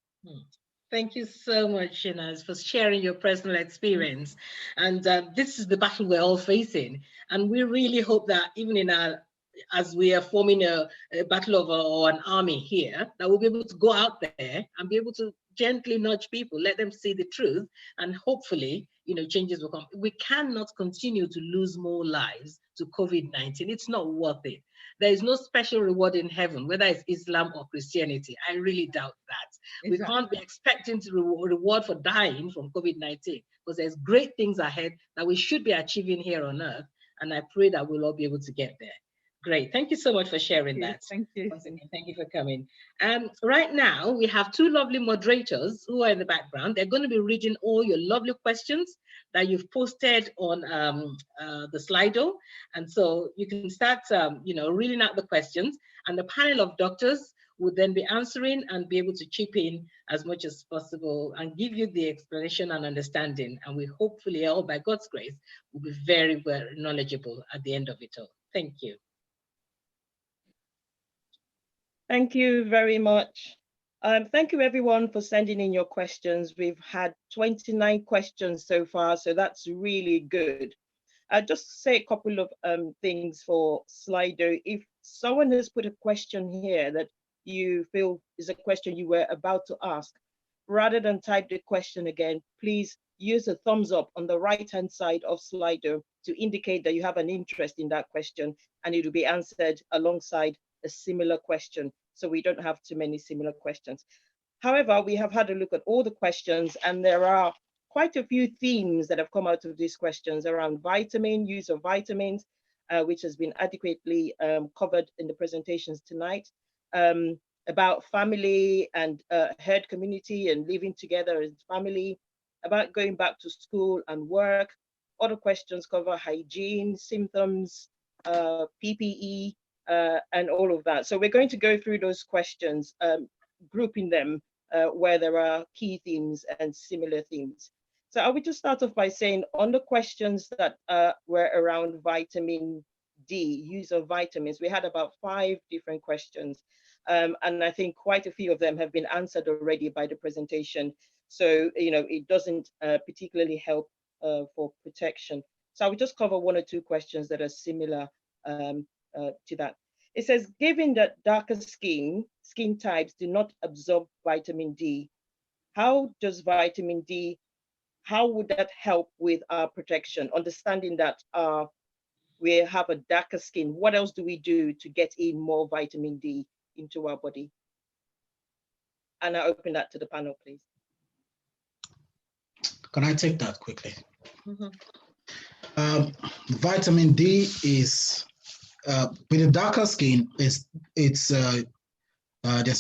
[SPEAKER 1] Thank you so much, Shinaz, for sharing your personal experience. And this is the battle we're all facing. And we really hope that even in as we are forming a battle or an army here, that we'll be able to go out there and be able to gently nudge people, let them see the truth, and hopefully, changes will come. We cannot continue to lose more lives to COVID-19. It's not worth it. There is no special reward in heaven, whether it's Islam or Christianity. I really doubt that. Exactly. We can't be expecting to reward for dying from COVID-19, because there's great things ahead that we should be achieving here on earth. And I pray that we'll all be able to get there. Great. Thank you so much for sharing that.
[SPEAKER 9] Thank you.
[SPEAKER 1] Once again, thank you for coming. Right now, we have two lovely moderators who are in the background. They're going to be reading all your lovely questions that you've posted on the Slido. And so you can start, reading out the questions, and the panel of doctors would then be answering and be able to chip in as much as possible and give you the explanation and understanding. And we hopefully all, by God's grace, will be very, very knowledgeable at the end of it all. Thank you.
[SPEAKER 10] Thank you very much. Thank you everyone for sending in your questions. We've had 29 questions so far, so that's really good. I'll just say a couple of things for Slido. If someone has put a question here that you feel is a question you were about to ask, rather than type the question again, please use a thumbs up on the right-hand side of Slido to indicate that you have an interest in that question, and it will be answered alongside a similar question, so we don't have too many similar questions. However, we have had a look at all the questions, and there are quite a few themes that have come out of these questions around use of vitamins, which has been adequately covered in the presentations tonight, about family and herd community and living together as family, about going back to school and work. Other questions cover hygiene, symptoms, PPE, and all of that. So we're going to go through those questions, grouping them where there are key themes and similar themes. So I would just start off by saying on the questions that were around vitamin D, use of vitamins. We had about 5 different questions. And I think quite a few of them have been answered already by the presentation. So, it doesn't particularly help for protection. So I will just cover 1 or 2 questions that are similar to that. It says, given that darker skin types do not absorb vitamin D, how does vitamin D, how would that help with our protection? Understanding that we have a darker skin, what else do we do to get in more vitamin D into our body? And I open that to the panel, please.
[SPEAKER 3] Can I take that quickly? Vitamin D is, with a darker skin, there's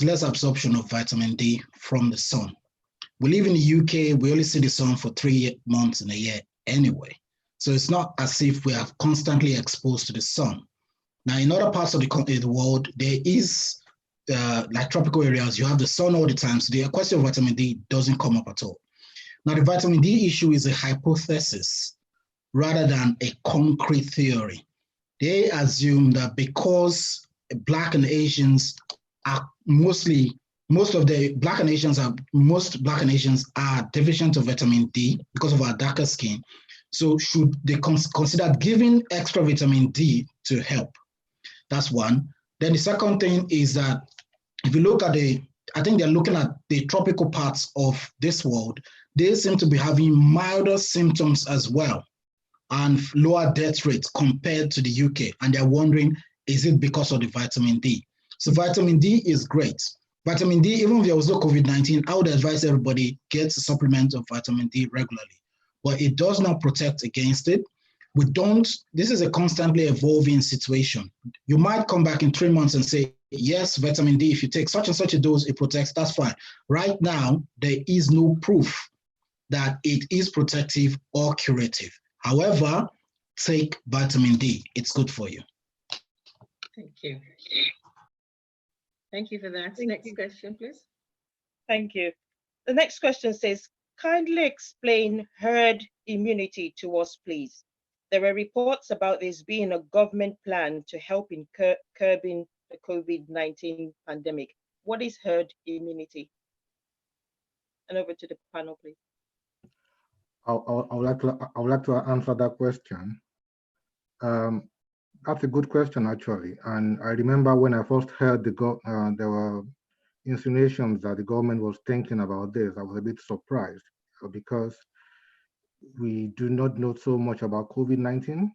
[SPEAKER 3] less absorption of vitamin D from the sun. We live in the UK, we only see the sun for 3 months in a year anyway. So it's not as if we are constantly exposed to the sun. Now, in other parts of the world, there is, like tropical areas, you have the sun all the time. So the question of vitamin D doesn't come up at all. Now, the vitamin D issue is a hypothesis rather than a concrete theory. They assume that because Black and Asians are most Black and Asians are deficient of vitamin D because of our darker skin. So should they consider giving extra vitamin D to help? That's one. Then the second thing is that if you look at I think they're looking at the tropical parts of this world, they seem to be having milder symptoms as well and lower death rates compared to the UK. And they're wondering, is it because of the vitamin D? So vitamin D is great. Vitamin D, even if there was no COVID-19, I would advise everybody get a supplement of vitamin D regularly. But it does not protect against it. This is a constantly evolving situation. You might come back in 3 months and say, yes, vitamin D, if you take such and such a dose, it protects, that's fine. Right now, there is no proof that it is protective or curative. However, take vitamin D, it's good for you.
[SPEAKER 1] Thank you. Thank you for that. Next question, please.
[SPEAKER 10] Thank you. The next question says, kindly explain herd immunity to us, please. There were reports about this being a government plan to help in curbing the COVID-19 pandemic. What is herd immunity? And over to the panel, please.
[SPEAKER 4] I would like to answer that question. That's a good question, actually. And I remember when I first heard there were insinuations that the government was thinking about this, I was a bit surprised because we do not know so much about COVID-19.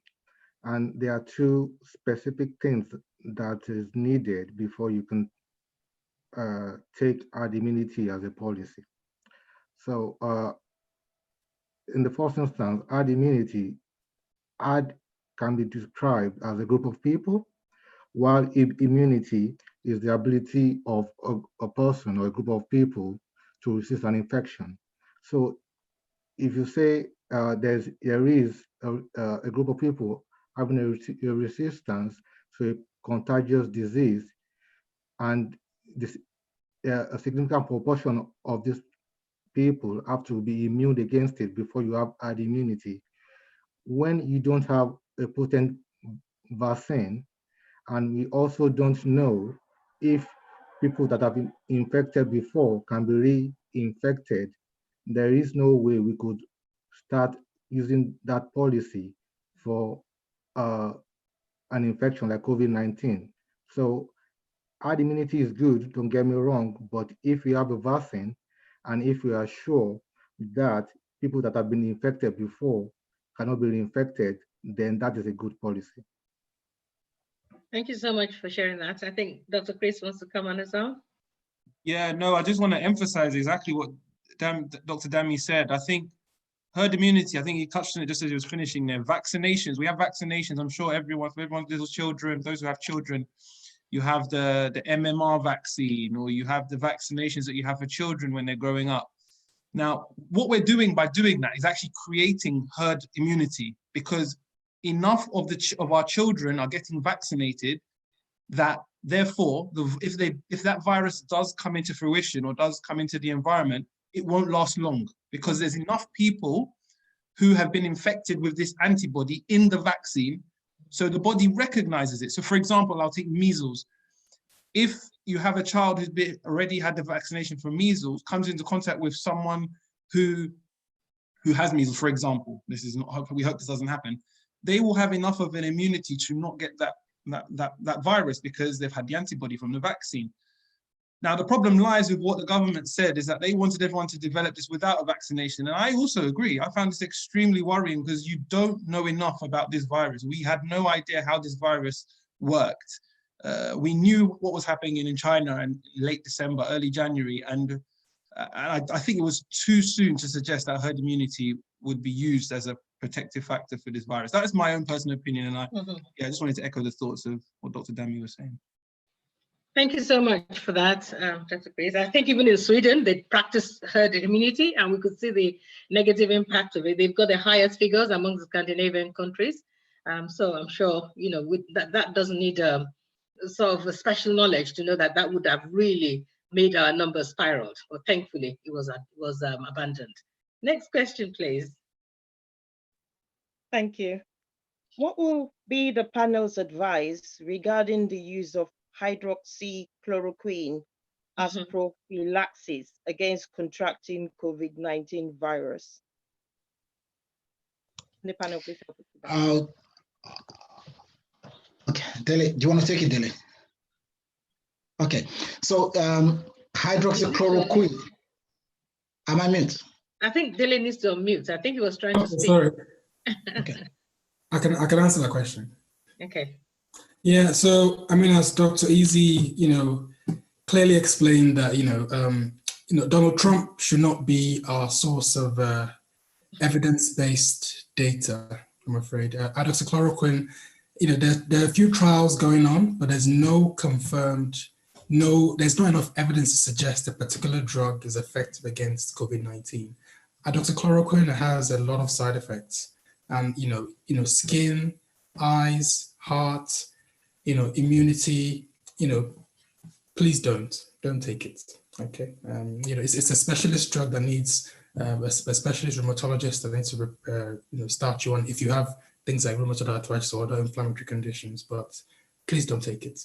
[SPEAKER 4] And there are 2 specific things that is needed before you can take herd immunity as a policy. So in the first instance, herd immunity can be described as a group of people, while immunity is the ability of a person or a group of people to resist an infection. So if you say there is a group of people having a resistance to a contagious disease, and a significant proportion of these people have to be immune against it before you have herd immunity. When you don't have a potent vaccine, and we also don't know if people that have been infected before can be reinfected, there is no way we could start using that policy for an infection like COVID-19. So herd immunity is good, don't get me wrong, but if we have a vaccine and if we are sure that people that have been infected before cannot be reinfected, then that is a good policy.
[SPEAKER 1] Thank you so much for sharing that. I think Dr. Chris wants to come on as well.
[SPEAKER 6] Yeah, no, I just want to emphasize exactly what Dr. Dami said. I think herd immunity, I think he touched on it just as he was finishing there. Vaccinations, we have vaccinations. I'm sure everyone's little children, those who have children, you have the MMR vaccine, or you have the vaccinations that you have for children when they're growing up. Now, what we're doing by doing that is actually creating herd immunity, because enough of our children are getting vaccinated that therefore, if that virus does come into fruition or does come into the environment, it won't last long, because there's enough people who have been infected with this antibody in the vaccine So the body recognizes it. So for example, I'll take measles. If you have a child who's already had the vaccination for measles, comes into contact with someone who has measles, for example, this is not, we hope this doesn't happen, they will have enough of an immunity to not get that virus because they've had the antibody from the vaccine. Now, the problem lies with what the government said, is that they wanted everyone to develop this without a vaccination. And I also agree. I found this extremely worrying because you don't know enough about this virus. We had no idea how this virus worked. We knew what was happening in China in late December, early January. And I think it was too soon to suggest that herd immunity would be used as a protective factor for this virus. That is my own personal opinion. And I just wanted to echo the thoughts of what Dr. Dami was saying.
[SPEAKER 1] Thank you so much for that, Dr. Grace. I think even in Sweden, they practice herd immunity, and we could see the negative impact of it. They've got the highest figures among the Scandinavian countries. So I'm sure, with that doesn't need sort of a special knowledge to know that that would have really made our numbers spiraled. But thankfully, it was abandoned. Next question, please.
[SPEAKER 10] Thank you. What will be the panel's advice regarding the use of hydroxychloroquine as prophylaxis against contracting COVID-19 virus? The panel, please help us.
[SPEAKER 3] Okay, Dele, do you want to take it, Dele? Okay, so hydroxychloroquine. Am I mute?
[SPEAKER 1] I think Dele needs to unmute. I think he was trying to speak.
[SPEAKER 2] Sorry.
[SPEAKER 3] Okay.
[SPEAKER 2] I can answer that question.
[SPEAKER 1] Okay.
[SPEAKER 2] Yeah, so I mean, as Dr. Easy, clearly explained that, Donald Trump should not be our source of evidence-based data, I'm afraid. Hydroxychloroquine, there are a few trials going on, but there's there's not enough evidence to suggest a particular drug is effective against COVID-19. Hydroxychloroquine has a lot of side effects, and skin, eyes, heart, immunity. Please don't take it. Okay, it's a specialist drug that needs a specialist rheumatologist that needs to start you on if you have things like rheumatoid arthritis or other inflammatory conditions. But please don't take it.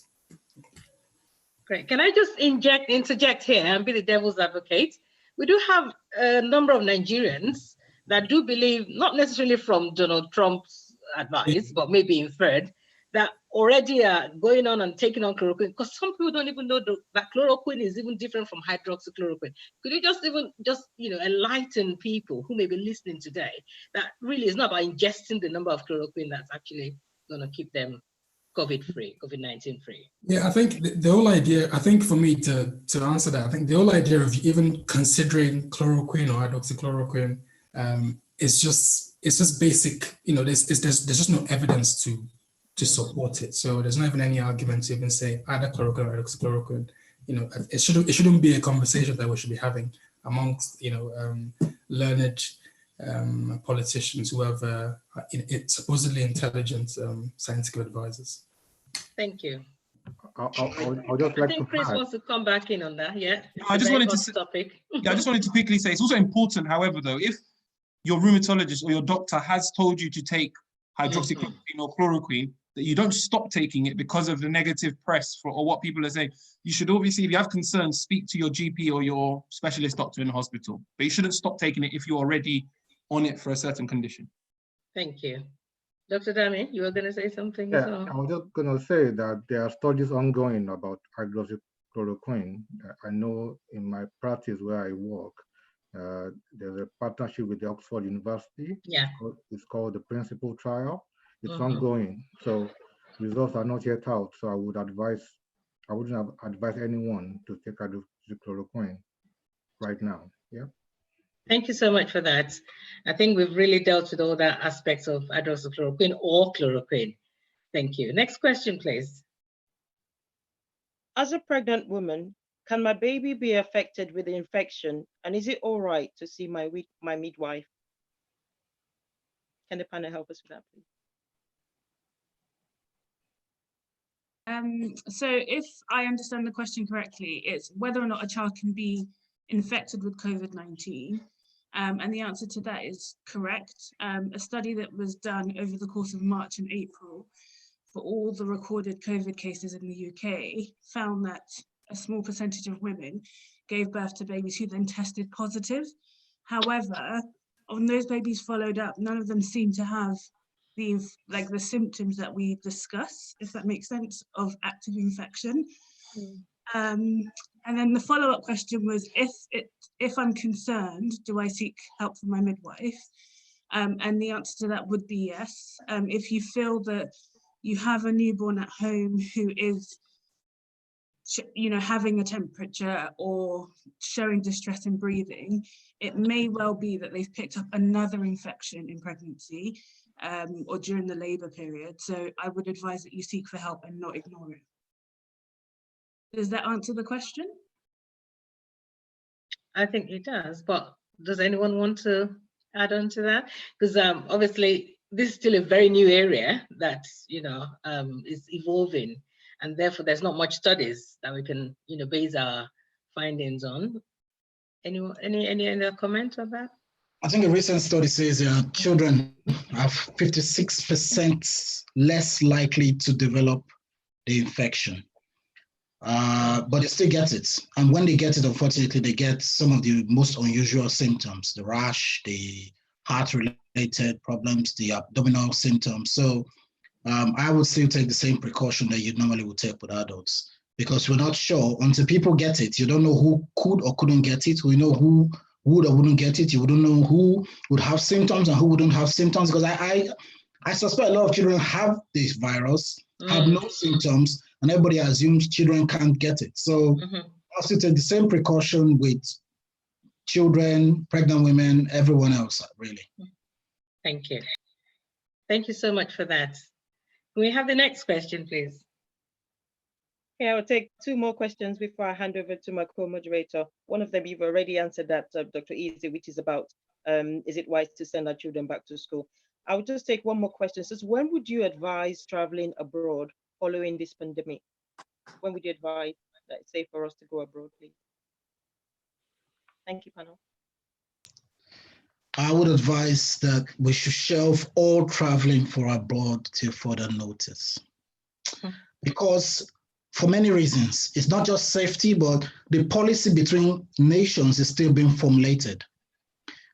[SPEAKER 1] Great. Can I just interject here and be the devil's advocate? We do have a number of Nigerians that do believe, not necessarily from Donald Trump's advice, but maybe inferred, that already are going on and taking on chloroquine, because some people don't even know that chloroquine is even different from hydroxychloroquine. Could you just enlighten people who may be listening today that really is not about ingesting the number of chloroquine that's actually going to keep them COVID-free, COVID-19 free?
[SPEAKER 2] Yeah, I think the whole idea, I think for me to answer that, I think the whole idea of even considering chloroquine or hydroxychloroquine is just basic, there's just no evidence to support it. So there's not even any argument to even say either chloroquine or hydroxychloroquine. It shouldn't be a conversation that we should be having amongst learned politicians who have supposedly intelligent scientific advisors.
[SPEAKER 1] Thank you.
[SPEAKER 4] I'll just like
[SPEAKER 1] I think Chris wants to come back in on that. Yeah.
[SPEAKER 6] I just wanted to quickly say it's also important, however, though, if your rheumatologist or your doctor has told you to take hydroxychloroquine or chloroquine, that you don't stop taking it because of the negative press or what people are saying. You should obviously, if you have concerns, speak to your GP or your specialist doctor in the hospital. But you shouldn't stop taking it if you're already on it for a certain condition.
[SPEAKER 1] Thank you. Dr. Dami, you were going to say something as well?
[SPEAKER 4] I was just going to say that there are studies ongoing about hydroxychloroquine. I know in my practice where I work, there's a partnership with the Oxford University.
[SPEAKER 1] Yeah.
[SPEAKER 4] It's called the Principal Trial. It's ongoing. So results are not yet out. So I wouldn't advise anyone to take hydroxychloroquine right now. Yeah.
[SPEAKER 1] Thank you so much for that. I think we've really dealt with all the aspects of hydroxychloroquine or chloroquine. Thank you. Next question, please.
[SPEAKER 10] As a pregnant woman, can my baby be affected with the infection? And is it all right to see my midwife? Can the panel help us with that, please?
[SPEAKER 5] So if I understand the question correctly, it's whether or not a child can be infected with COVID-19. And the answer to that is correct. A study that was done over the course of March and April for all the recorded COVID cases in the UK, found that a small percentage of women gave birth to babies who then tested positive. However, on those babies followed up, none of them seemed to have the symptoms that we discuss, if that makes sense, of active infection. And then the follow-up question was, if I'm concerned, do I seek help from my midwife? And the answer to that would be yes. If you feel that you have a newborn at home who is, having a temperature or showing distress in breathing, it may well be that they've picked up another infection in pregnancy or during the labour period. So I would advise that you seek for help and not ignore it. Does that answer the question?
[SPEAKER 1] I think it does, but does anyone want to add on to that? Because obviously this is still a very new area that is evolving, and therefore there's not much studies that we can base our findings on. Any other comment on that?
[SPEAKER 3] I think a recent study says children are 56% less likely to develop the infection. But they still get it. And when they get it, unfortunately, they get some of the most unusual symptoms, the rash, the heart-related problems, the abdominal symptoms. So I would still take the same precaution that you normally would take with adults, because we're not sure until people get it. You don't know who could or couldn't get it. We know who would or wouldn't get it. You wouldn't know who would have symptoms and who wouldn't have symptoms, because I suspect a lot of children have this virus, have no symptoms, and everybody assumes children can't get it. So I'll still take the same precaution with children, pregnant women, everyone else, really.
[SPEAKER 1] Thank you. Thank you so much for that. Can we have the next question, please?
[SPEAKER 10] Yeah, I'll take two more questions before I hand over to my co-moderator. One of them you've already answered that, Dr. Easy, which is about, is it wise to send our children back to school? I would just take one more question. It says, when would you advise traveling abroad following this pandemic? When would you advise that it's safe for us to go abroad, please? Thank you, panel.
[SPEAKER 3] I would advise that we should shelve all traveling for abroad till further notice. Because for many reasons, it's not just safety, but the policy between nations is still being formulated.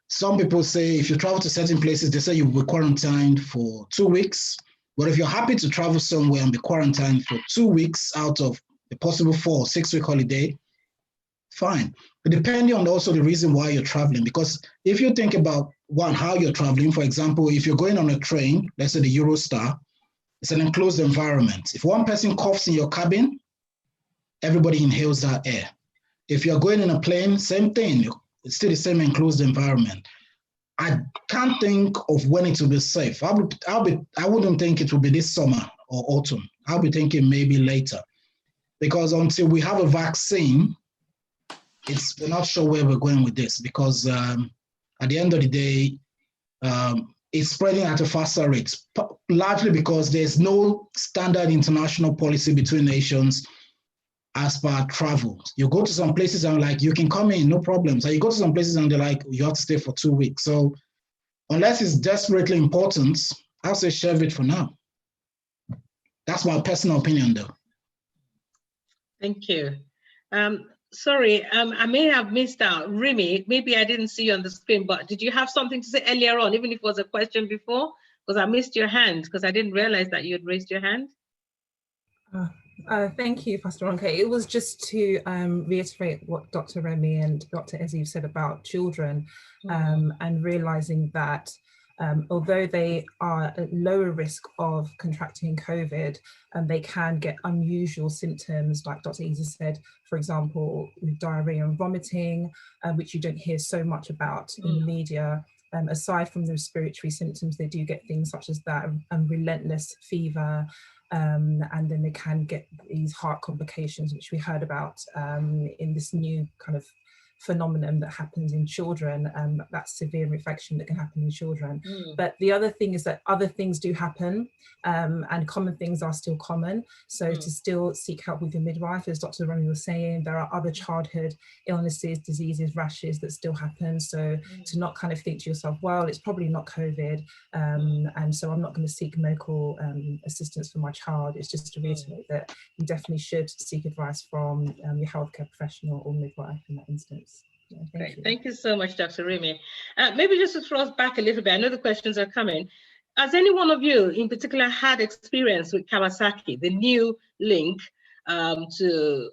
[SPEAKER 3] Some people say if you travel to certain places, they say you'll be quarantined for 2 weeks. But if you're happy to travel somewhere and be quarantined for 2 weeks out of a possible 4 or 6 week holiday, fine. But depending on also the reason why you're traveling, because if you think about how you're traveling, for example, if you're going on a train, let's say the Eurostar, it's an enclosed environment. If one person coughs in your cabin, everybody inhales that air. If you're going in a plane, same thing. It's still the same enclosed environment. I can't think of when it will be safe. I wouldn't think it will be this summer or autumn. I'll be thinking maybe later, because until we have a vaccine, we're not sure where we're going with this, because at the end of the day, it's spreading at a faster rate, largely because there's no standard international policy between nations as per travel. You go to some places and like, you can come in, no problems. And you go to some places and they're like, you have to stay for 2 weeks. So unless it's desperately important, I'll say shelve it for now. That's my personal opinion though.
[SPEAKER 1] Thank you. Sorry, I may have missed out. Remy, maybe I didn't see you on the screen, but did you have something to say earlier on, even if it was a question before? Because I missed your hand, because I didn't realize that you had raised your hand.
[SPEAKER 7] Thank you, Pastor Ronke. It was just to reiterate what Dr. Remy and Dr. Eziv said about children, and realizing that although they are at lower risk of contracting COVID, they can get unusual symptoms, like Dr. Easy said, for example, with diarrhea and vomiting, which you don't hear so much about in the media. Aside from the respiratory symptoms, they do get things such as that, and relentless fever, and then they can get these heart complications, which we heard about in this new kind of phenomenon that happens in children, that severe infection that can happen in children. But the other thing is that other things do happen, and common things are still common. So to still seek help with your midwife, as Dr. Remy was saying, there are other childhood illnesses, diseases, rashes that still happen. So to not kind of think to yourself, well, it's probably not COVID, and so I'm not going to seek medical assistance for my child. It's just to reiterate that you definitely should seek advice from your healthcare professional or midwife in that instance. Yeah,
[SPEAKER 1] Thank you so much, Dr. Remy. Maybe just to throw us back a little bit, I know the questions are coming. Has any one of you in particular had experience with Kawasaki, the new link to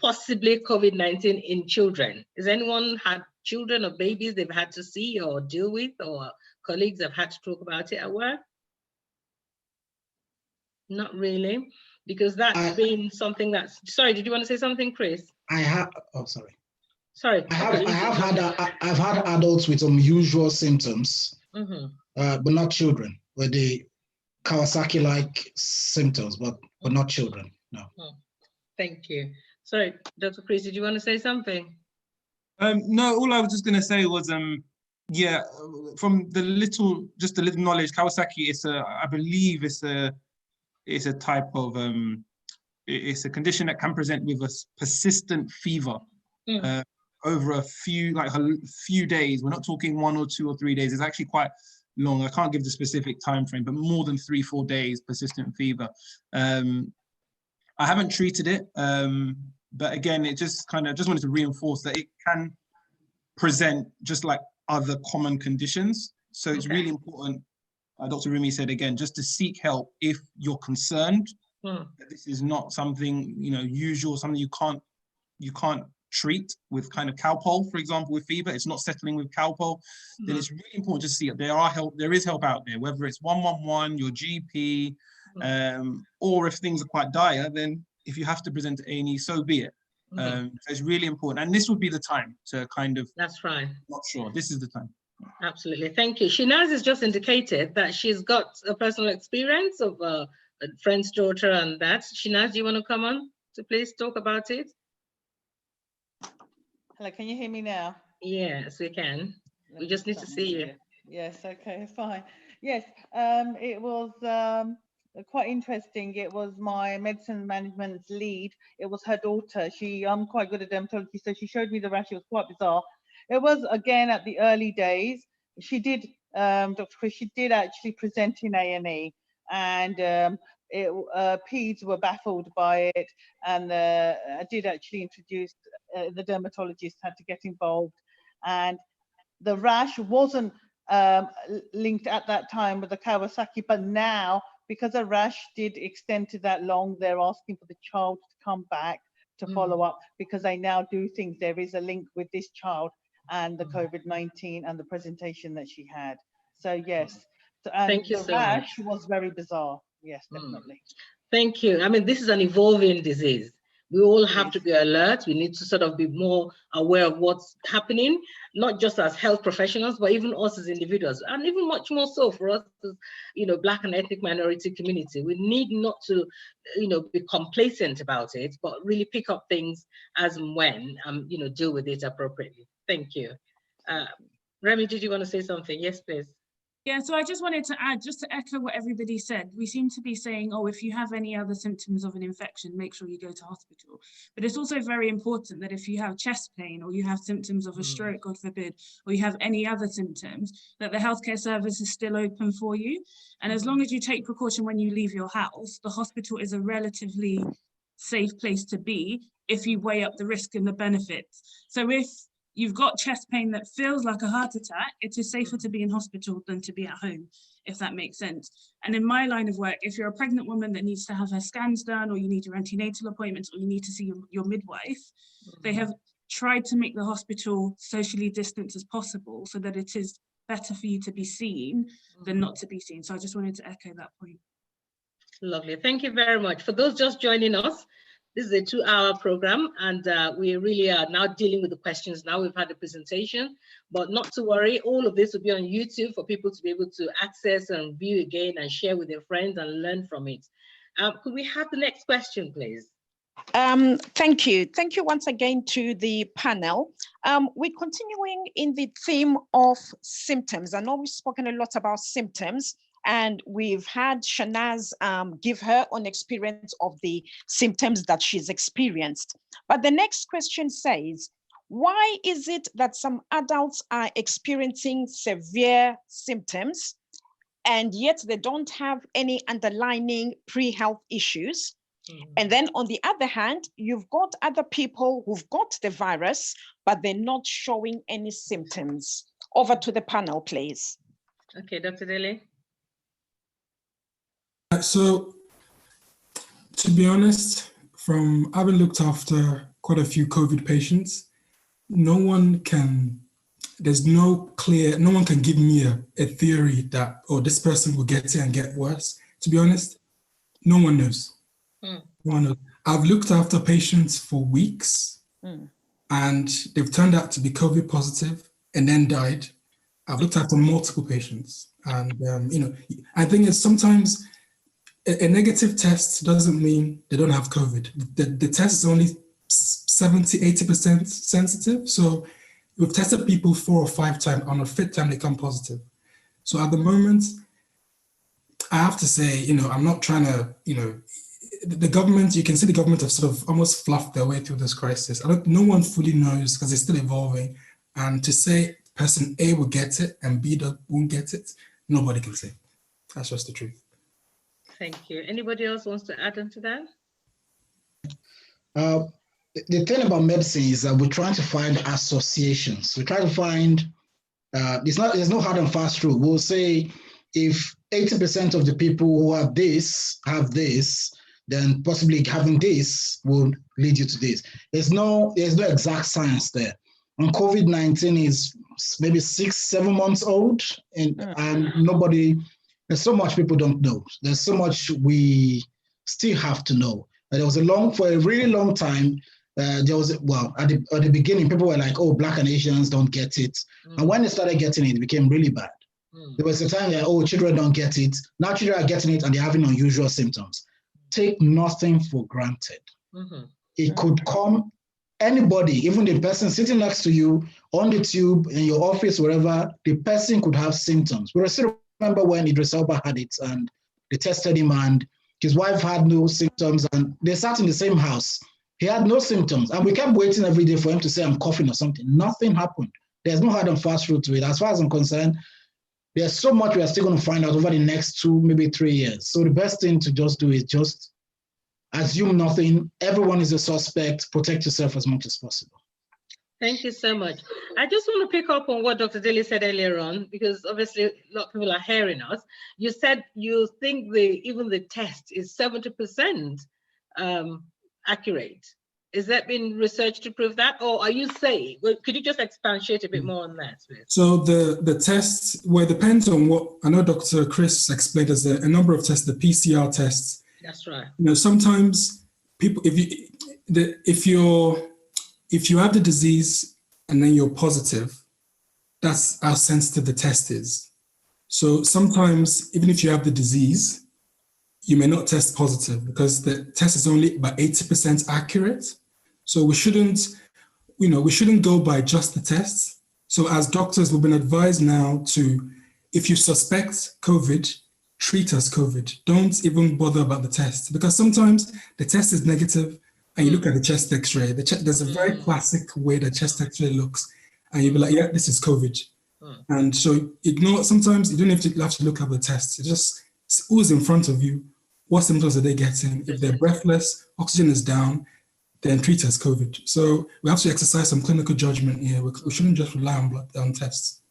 [SPEAKER 1] possibly COVID-19 in children? Has anyone had children or babies they've had to see or deal with, or colleagues have had to talk about it at work? Not really, because that's been something that's, sorry, did you want to say something, Chris?
[SPEAKER 3] I have, oh, sorry.
[SPEAKER 1] Sorry.
[SPEAKER 3] I've had adults with unusual symptoms, but not children, where the Kawasaki-like symptoms, but not children, no.
[SPEAKER 1] Thank you. Sorry, Dr. Chris, did you want to say something?
[SPEAKER 6] No, all I was just going to say was, yeah, from the little knowledge, Kawasaki is I believe it's a type of, it's a condition that can present with a persistent fever over a few days. We're not talking 1 or 2 or 3 days. It's actually quite long. I can't give the specific time frame, but more than 3-4 days persistent fever. I haven't treated it, but again, it just wanted to reinforce that it can present just like other common conditions. So it's really important, Dr. Remy said again, just to seek help if you're concerned that this is not something usual, something you can't treat with kind of Calpol, for example, with fever. It's not settling with Calpol. Then it's really important to see it. There is help out there, whether it's 111, your GP, or if things are quite dire, then if you have to present to A&E, so be it. So it's really important, and this would be the time to kind of.
[SPEAKER 1] That's right.
[SPEAKER 6] Not sure. This is the time.
[SPEAKER 1] Absolutely, thank you. Shinaz has just indicated that she's got a personal experience of a friend's daughter and that. Shinaz, do you want to come on to please talk about it?
[SPEAKER 9] Hello, can you hear me now?
[SPEAKER 1] Yes, we can. We just need to see you.
[SPEAKER 9] Yes, okay, fine. Yes, it was quite interesting. It was my medicine management lead. It was her daughter. I'm quite good at dermatology, so she showed me the rash. It was quite bizarre. It was, again, at the early days. She did, Dr. Chris, she did actually present in A&E, and peds were baffled by it, and I did actually introduce, the dermatologist had to get involved, and the rash wasn't linked at that time with the Kawasaki, but now, because the rash did extend to that long, they're asking for the child to come back to follow up, because they now do think there is a link with this child and the COVID-19 and the presentation that she had. So yes,
[SPEAKER 1] thank you
[SPEAKER 9] the
[SPEAKER 1] so
[SPEAKER 9] rash
[SPEAKER 1] much.
[SPEAKER 9] was very bizarre. Yes, definitely.
[SPEAKER 1] Thank you. I mean, this is an evolving disease. We all have to be alert. We need to sort of be more aware of what's happening, not just as health professionals, but even us as individuals, and even much more so for us as, Black and ethnic minority community. We need not to, be complacent about it, but really pick up things as and when, deal with it appropriately. Thank you. Remy, did you want to say something? Yes, please.
[SPEAKER 5] Yeah, so I just wanted to add, just to echo what everybody said, we seem to be saying, oh, if you have any other symptoms of an infection, make sure you go to hospital. But it's also very important that if you have chest pain or you have symptoms of a stroke, God forbid, or you have any other symptoms, that the healthcare service is still open for you. And as long as you take precaution when you leave your house, the hospital is a relatively safe place to be if you weigh up the risk and the benefits. So if you've got chest pain that feels like a heart attack, it is safer to be in hospital than to be at home, if that makes sense. And in my line of work, if you're a pregnant woman that needs to have her scans done, or you need your antenatal appointments, or you need to see your midwife, they have tried to make the hospital socially distanced as possible so that it is better for you to be seen than not to be seen. So I just wanted to echo that point.
[SPEAKER 1] Lovely, thank you very much. For those just joining us, this is a 2-hour program, and we really are now dealing with the questions. Now we've had the presentation, but not to worry, all of this will be on YouTube for people to be able to access and view again and share with their friends and learn from it. Could we have the next question, please?
[SPEAKER 8] Thank you. Thank you once again to the panel. We're continuing in the theme of symptoms. I know we've spoken a lot about symptoms, and we've had Shanaz give her own experience of the symptoms that she's experienced. But the next question says, why is it that some adults are experiencing severe symptoms and yet they don't have any underlying pre-health issues? And then on the other hand, you've got other people who've got the virus, but they're not showing any symptoms. Over to the panel, please.
[SPEAKER 1] Okay, Dr. Dele.
[SPEAKER 2] So, to be honest, from having looked after quite a few COVID patients, no one can give me a theory that, oh, this person will get it and get worse. To be honest, no one knows. I've looked after patients for weeks and they've turned out to be COVID positive and then died. I've looked after multiple patients, and I think it's sometimes a negative test doesn't mean they don't have COVID. The test is only 70-80% sensitive. So we've tested people 4 or 5 times. On a 5th time they come positive. So at the moment, I have to say, I'm not trying to, the government, you can see the government have sort of almost fluffed their way through this crisis. No one fully knows because it's still evolving. And to say person A will get it and B won't get it, nobody can say. That's just the truth.
[SPEAKER 1] Thank you. Anybody else wants to add on to that?
[SPEAKER 3] The thing about medicine is that we're trying to find associations. We try to find, there's no hard and fast rule. We'll say if 80% of the people who have this, then possibly having this will lead you to this. There's no exact science there. And COVID-19 is maybe 6-7 months old, and there's so much people don't know. There's so much we still have to know. And for a really long time, at the beginning, people were like, oh, Black and Asians don't get it. And when they started getting it, it became really bad. There was a time that, oh, children don't get it. Now children are getting it and they're having unusual symptoms. Take nothing for granted. It could come, anybody, even the person sitting next to you on the tube, in your office, wherever, the person could have symptoms. But I still remember when Idris Elba had it and they tested him and his wife had no symptoms and they sat in the same house. He had no symptoms and we kept waiting every day for him to say, I'm coughing or something. Nothing happened. There's no hard and fast rule to it. As far as I'm concerned, there's so much we are still going to find out over the next 2, maybe 3 years. So the best thing to just do is just assume nothing. Everyone is a suspect. Protect yourself as much as possible.
[SPEAKER 1] Thank you so much. I just want to pick up on what Dr. Dele said earlier on, because obviously a lot of people are hearing us. You said you think even the test is 70% accurate. Has that been research to prove that, or are you saying? Well, could you just expatiate a bit more on that, please?
[SPEAKER 2] So the tests, well, it depends on what I know. Dr. Chris explained there's a number of tests, the PCR tests.
[SPEAKER 1] That's right.
[SPEAKER 2] Sometimes people, if you have the disease and then you're positive, that's how sensitive the test is. So sometimes, even if you have the disease, you may not test positive because the test is only about 80% accurate. So we shouldn't go by just the tests. So as doctors, we've been advised now to, if you suspect COVID, treat as COVID. Don't even bother about the test, because sometimes the test is negative and you look at the chest x-ray. There's a very classic way the chest x-ray looks and you'll be like, yeah, this is COVID. And so sometimes you don't have to look at the test. It's just who's in front of you, what symptoms are they getting? If they're breathless, oxygen is down, then treat as COVID. So we have to exercise some clinical judgment here. We shouldn't just rely on blood tests.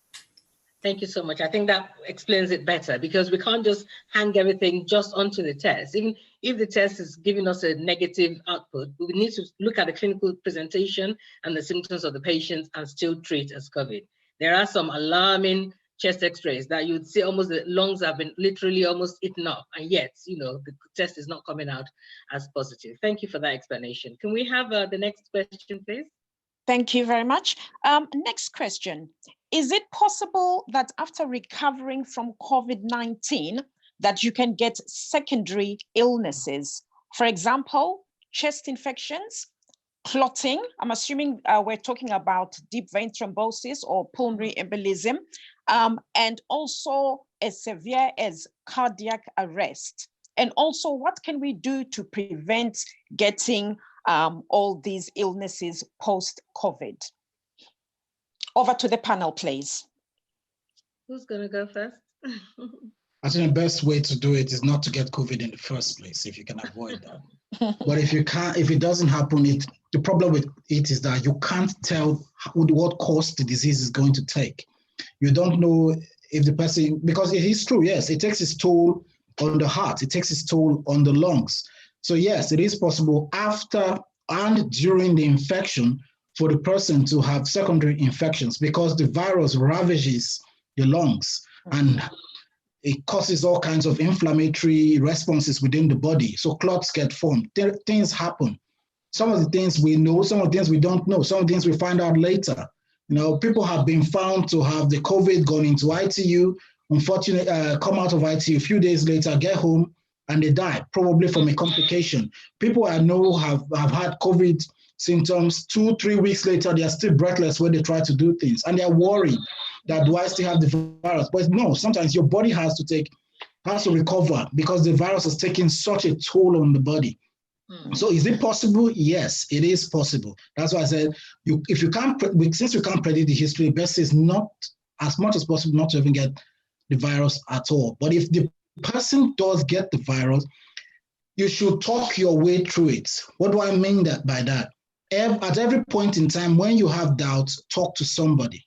[SPEAKER 1] Thank you so much. I think that explains it better, because we can't just hang everything just onto the test. Even if the test is giving us a negative output, we need to look at the clinical presentation and the symptoms of the patients and still treat as COVID. There are some alarming chest x-rays that you'd see almost the lungs have been literally almost eaten up, and yet, the test is not coming out as positive. Thank you for that explanation. Can we have the next question, please?
[SPEAKER 8] Thank you very much. Next question. Is it possible that after recovering from COVID-19, that you can get secondary illnesses? For example, chest infections, clotting. I'm assuming we're talking about deep vein thrombosis or pulmonary embolism, and also as severe as cardiac arrest. And also, what can we do to prevent getting all these illnesses post-COVID? Over to the panel, please.
[SPEAKER 1] Who's going to go first?
[SPEAKER 3] I think the best way to do it is not to get COVID in the first place, if you can avoid that. But if you can't, if it doesn't happen, the problem with it is that you can't tell what course the disease is going to take. You don't know if the person, because it is true, yes, it takes its toll on the heart, it takes its toll on the lungs. So yes, it is possible after and during the infection for the person to have secondary infections, because the virus ravages the lungs and it causes all kinds of inflammatory responses within the body. So clots get formed, things happen. Some of the things we know, some of the things we don't know, some of the things we find out later. You know, people have been found to have the COVID, gone into ITU, unfortunately come out of ITU a few days later, get home, and they die, probably from a complication. People I know have had COVID symptoms 2-3 weeks later, they are still breathless when they try to do things, and they're worried that do I still have the virus? But no, sometimes your body has to recover because the virus has taken such a toll on the body. So is it possible? Yes, it is possible. That's why I said, if you can't, since you can't predict the history, best is not, as much as possible, not to even get the virus at all. But if the person does get the virus, you should talk your way through it. What do I mean by that? At every point in time, when you have doubts, talk to somebody.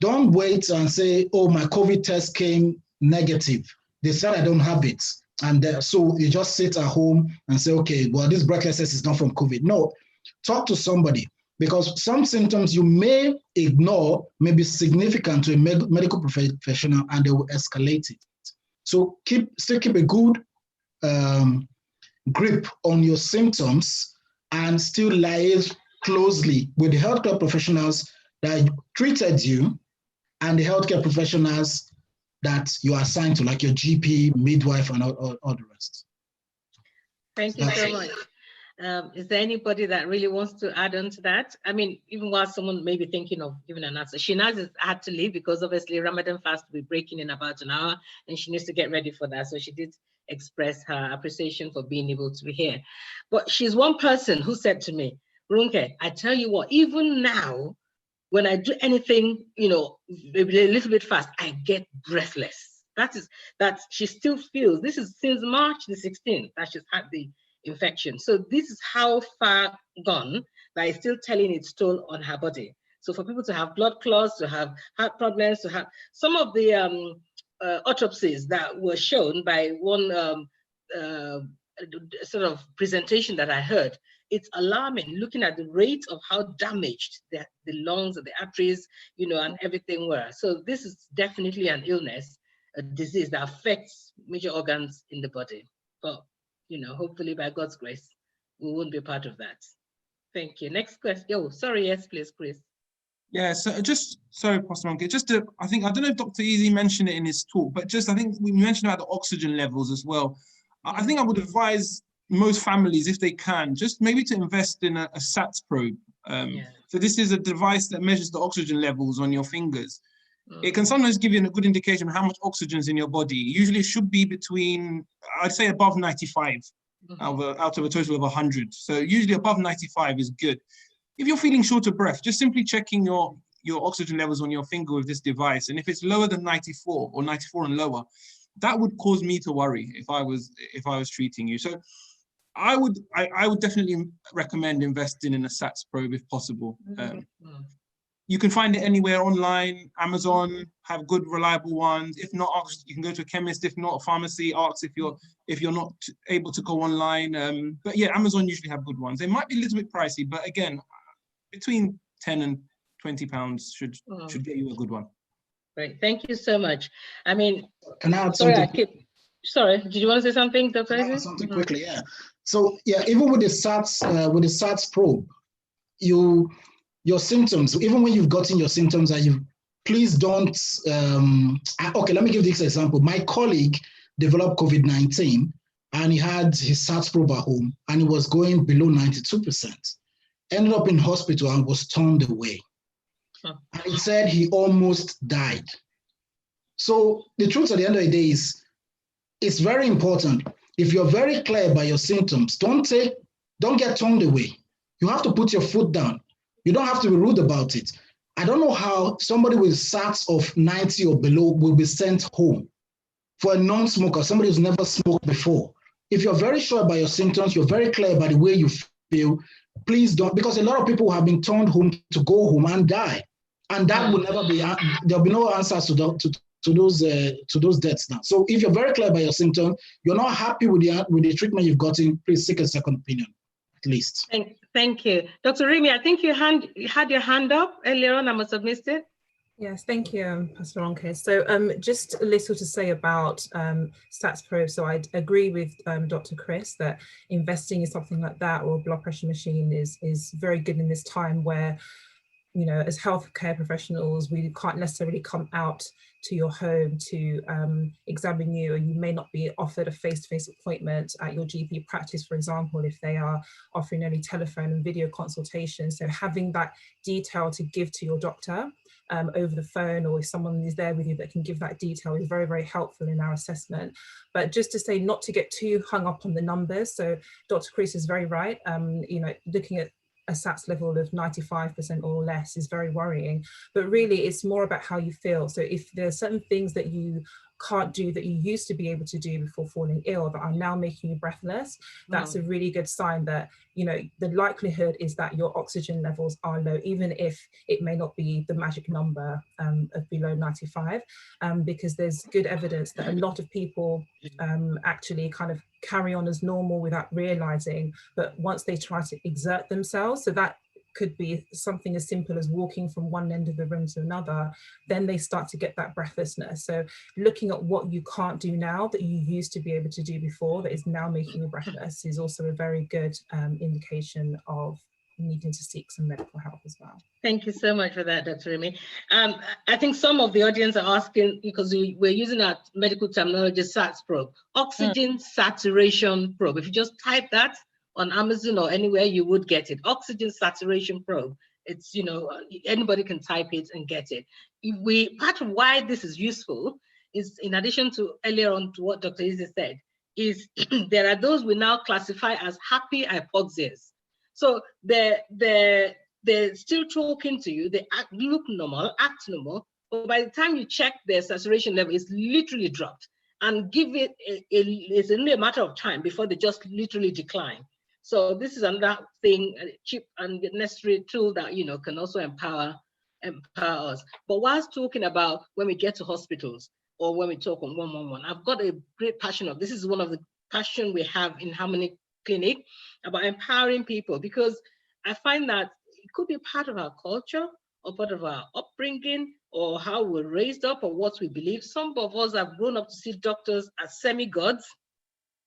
[SPEAKER 3] Don't wait and say, oh, my COVID test came negative. They said I don't have it. And so you just sit at home and say, okay, well, this breathlessness is not from COVID. No, talk to somebody, because some symptoms you may ignore may be significant to a medical professional and they will escalate it. So still keep a good grip on your symptoms and still liaise closely with the healthcare professionals that treated you and the healthcare professionals that you are assigned to, like your GP, midwife, and all the rest.
[SPEAKER 1] Thank you so much. Is there anybody that really wants to add on to that? I mean, even while someone may be thinking of giving an answer, Shinaz has had to leave because obviously Ramadan fast will be breaking in about an hour and she needs to get ready for that. So she did express her appreciation for being able to be here. But she's one person who said to me, Runke, I tell you what, even now, when I do anything, you know, maybe a little bit fast, I get breathless. That she still feels, this is since March the 16th that she's had the infection. So this is how far gone that is still telling its toll on her body. So for people to have blood clots, to have heart problems, to have some of the autopsies that were shown by one sort of presentation that I heard, it's alarming looking at the rate of how damaged the lungs and the arteries, you know, and everything were. So this is definitely an illness, a disease that affects major organs in the body. But, you know, hopefully by God's grace, we won't be part of that. Thank you. Next question. Oh, sorry. Yes, please, Chris.
[SPEAKER 6] Yeah, so sorry, Pastor Monkey, I think, I don't know if Dr. Easy mentioned it in his talk, but I think we mentioned about the oxygen levels as well. I think I would advise most families, if they can, just maybe to invest in a SATS probe. So this is a device that measures the oxygen levels on your fingers. It can sometimes give you a good indication of how much oxygen is in your body. Usually it should be between, I'd say above 95 out of a total of 100. So usually above 95 is good. If you're feeling short of breath, just simply checking your oxygen levels on your finger with this device. And if it's lower than 94 or 94 and lower, that would cause me to worry if I was treating you. So I would definitely recommend investing in a SATS probe if possible. You can find it anywhere online. Amazon have good, reliable ones. If not, you can go to a chemist. If not, a pharmacy. Ask if you're not able to go online. But yeah, Amazon usually have good ones. They might be a little bit pricey, but again, between 10 and 20 pounds should get you a good one.
[SPEAKER 1] Great, thank you so much. I mean,
[SPEAKER 3] can I add something?
[SPEAKER 1] Sorry, did you want to say something, Dr. Isaac?
[SPEAKER 3] Something quickly, yeah. So yeah, even with the SATS probe, your symptoms, even when you've gotten your symptoms, please don't. Okay, let me give this example. My colleague developed COVID-19, and he had his SARS probe at home, and he was going below 92%. Ended up in hospital and was turned away. And he said he almost died. So the truth at the end of the day is, it's very important. If you're very clear about your symptoms, don't get turned away. You have to put your foot down. You don't have to be rude about it. I don't know how somebody with SARS of 90 or below will be sent home. For a non-smoker, somebody who's never smoked before. If you're very sure about your symptoms, you're very clear about the way you feel, please don't, because a lot of people have been turned home to go home and die. And that will never be, there'll be no answers to those deaths now. So if you're very clear about your symptoms, you're not happy with the treatment you've gotten, please seek a second opinion, at least.
[SPEAKER 1] Thank you. Dr. Remy, I think you had your hand up earlier on, I must have missed it.
[SPEAKER 7] Yes, thank you, Pastor Ronke. So just a little to say about SATS Pro. So I agree with Dr. Chris that investing in something like that or a blood pressure machine is very good in this time where, you know, as healthcare professionals, we can't necessarily come out to your home to examine you, or you may not be offered a face-to-face appointment at your GP practice, for example, if they are offering only telephone and video consultations. So having that detail to give to your doctor over the phone, or if someone is there with you that can give that detail, is very, very helpful in our assessment. But just to say, not to get too hung up on the numbers. So Dr. Chris is very right. You know, looking at a SATS level of 95% or less is very worrying, but really it's more about how you feel. So if there are certain things that you can't do that you used to be able to do before falling ill that are now making you breathless, that's a really good sign that, you know, the likelihood is that your oxygen levels are low, even if it may not be the magic number of below 95, because there's good evidence that a lot of people actually kind of carry on as normal without realizing, but once they try to exert themselves, so that could be something as simple as walking from one end of the room to another, then they start to get that breathlessness. So looking at what you can't do now that you used to be able to do before that is now making you breathless is also a very good indication of needing to seek some medical help as well.
[SPEAKER 1] Thank you so much for that, Dr. Remy. I think some of the audience are asking, because we're using our medical terminology, SATS probe, oxygen saturation probe. If you just type that on Amazon or anywhere, you would get it. Oxygen saturation probe. It's, you know, anybody can type it and get it. Part of why this is useful is, in addition to earlier on to what Dr. Izzy said, is there are those we now classify as happy hypoxias. So they're still talking to you, they look normal, act normal, but by the time you check their saturation level, it's literally dropped. And give it, it's only a matter of time before they just literally decline. So this is another thing, a cheap and necessary tool that, you know, can also empower us. But whilst talking about when we get to hospitals or when we talk on 111, I've got a great passion of, this is one of the passion we have in Harmony Clinic about empowering people, because I find that it could be part of our culture or part of our upbringing or how we're raised up or what we believe. Some of us have grown up to see doctors as semi-gods.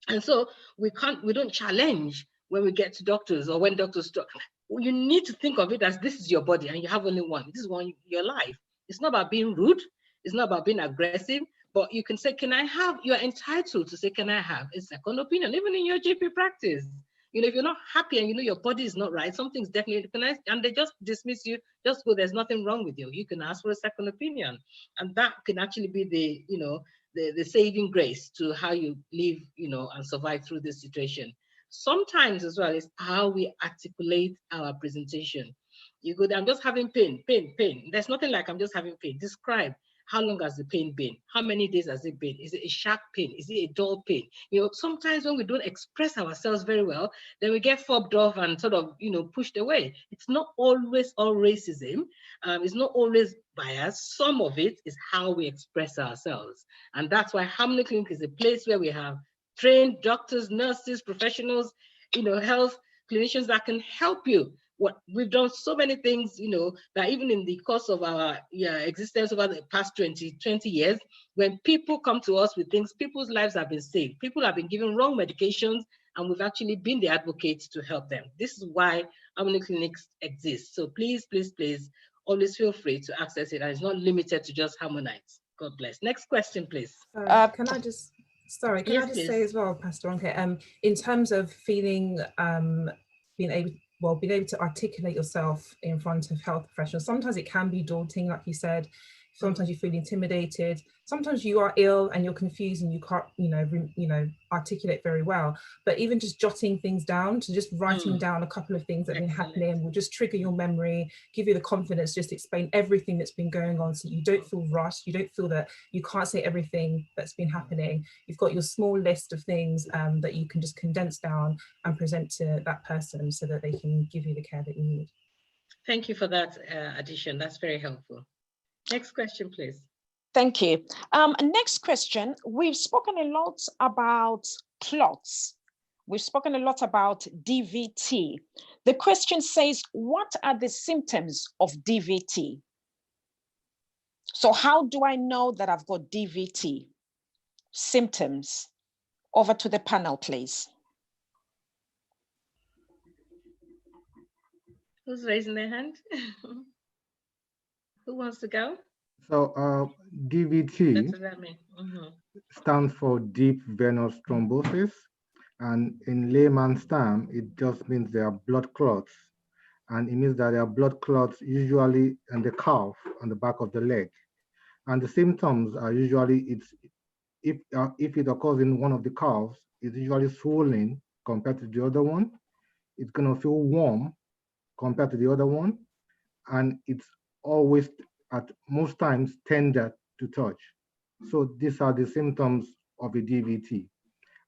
[SPEAKER 1] And so we don't challenge when we get to doctors or when doctors talk. You need to think of it as this is your body and you have only one. This is one your life. It's not about being rude. It's not about being aggressive, but you can say, you're entitled to say, can I have a second opinion, even in your GP practice. You know, if you're not happy and you know your body is not right, something's definitely, and they just dismiss you, just go, there's nothing wrong with you. You can ask for a second opinion. And that can actually be the, you know, the saving grace to how you live, you know, and survive through this situation. Sometimes as well is how we articulate our presentation. You go there, I'm just having pain. There's nothing like I'm just having pain. Describe. How long has the pain been? How many days has it been? Is it a sharp pain? Is it a dull pain? You know, sometimes when we don't express ourselves very well, then we get fobbed off and sort of, you know, pushed away. It's not always all racism. It's not always bias. Some of it is how we express ourselves. And that's why Harmony Clinic is a place where we have trained doctors, nurses, professionals, you know, health clinicians that can help you. We've done so many things, you know, that even in the course of our existence over the past 20 years, when people come to us with things, people's lives have been saved. People have been given wrong medications, and we've actually been the advocates to help them. This is why Harmony Clinics exist. So please, please, please, always feel free to access it. And it's not limited to just Harmonites. God bless. Next question, please.
[SPEAKER 7] Can I just Sorry, can
[SPEAKER 1] Yes,
[SPEAKER 7] I just
[SPEAKER 1] please.
[SPEAKER 7] say as well, Pastor Onke, in terms of feeling, being able to articulate yourself in front of health professionals, sometimes it can be daunting, like you said. Sometimes you feel intimidated. Sometimes you are ill and you're confused and you can't, articulate very well. But even just jotting things down, to just writing down a couple of things that have been happening will just trigger your memory, give you the confidence, just explain everything that's been going on, so you don't feel rushed. You don't feel that you can't say everything that's been happening. You've got your small list of things that you can just condense down and present to that person so that they can give you the care that you need.
[SPEAKER 1] Thank you for that addition. That's very helpful. Next question, please.
[SPEAKER 8] Thank you. Next question. We've spoken a lot about clots. We've spoken a lot about DVT. The question says, what are the symptoms of DVT? So how do I know that I've got DVT? Symptoms. Over to the panel, please.
[SPEAKER 1] Who's raising their hand? Who wants to go?
[SPEAKER 4] So DVT stands for deep venous thrombosis, and in layman's term, it just means there are blood clots, and it means that there are blood clots usually in the calf on the back of the leg, and the symptoms are usually if it occurs in one of the calves, it's usually swollen compared to the other one. It's gonna feel warm compared to the other one, and it's always at most times tender to touch. So these are the symptoms of a DVT.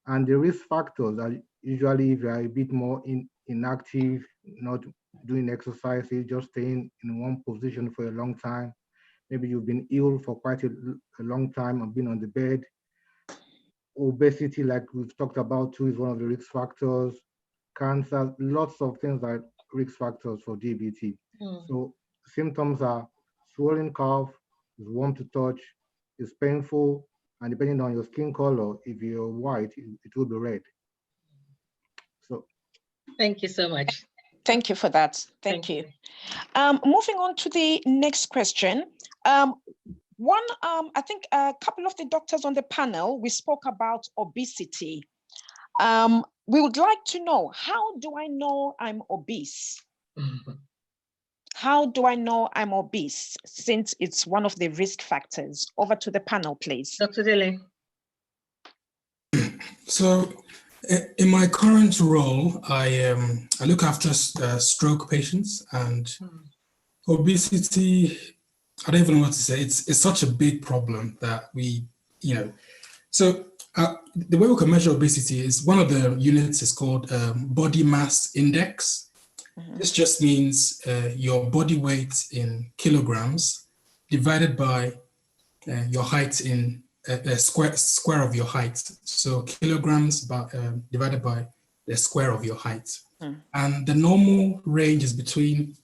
[SPEAKER 4] And the risk factors are usually if you are a bit more inactive, not doing exercises, just staying in one position for a long time. Maybe you've been ill for quite a long time and been on the bed. Obesity, like we've talked about too, is one of the risk factors. Cancer, lots of things are risk factors for DVT. So symptoms are swollen calf, is warm to touch, is painful, and depending on your skin color, if you're white, it will be red. So,
[SPEAKER 1] thank you so much.
[SPEAKER 8] Thank you for that. Thank you. Moving on to the next question. I think a couple of the doctors on the panel, we spoke about obesity. We would like to know, how do I know I'm obese? How do I know I'm obese, since it's one of the risk factors? Over to the panel, please.
[SPEAKER 1] Dr. Dele.
[SPEAKER 2] So in my current role, I look after stroke patients, and obesity, I don't even know what to say. It's such a big problem that so the way we can measure obesity is, one of the units is called body mass index. This just means your body weight in kilograms divided by your height in a square of your height. So kilograms divided by the square of your height. And the normal range is between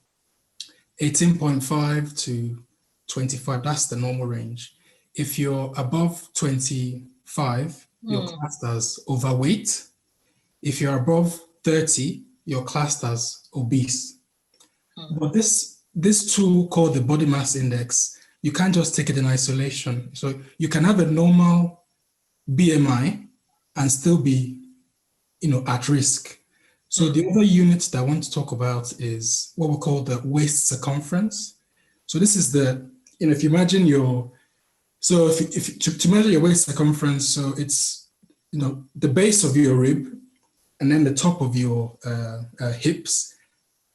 [SPEAKER 2] 18.5 to 25. That's the normal range. If you're above 25, you're classed as overweight. If you're above 30, you're classed as obese. But this tool called the body mass index, you can't just take it in isolation. So you can have a normal BMI and still be, at risk. So the other unit that I want to talk about is what we call the waist circumference. So this is if you imagine to measure your waist circumference, so it's, the base of your rib, and then the top of your hips,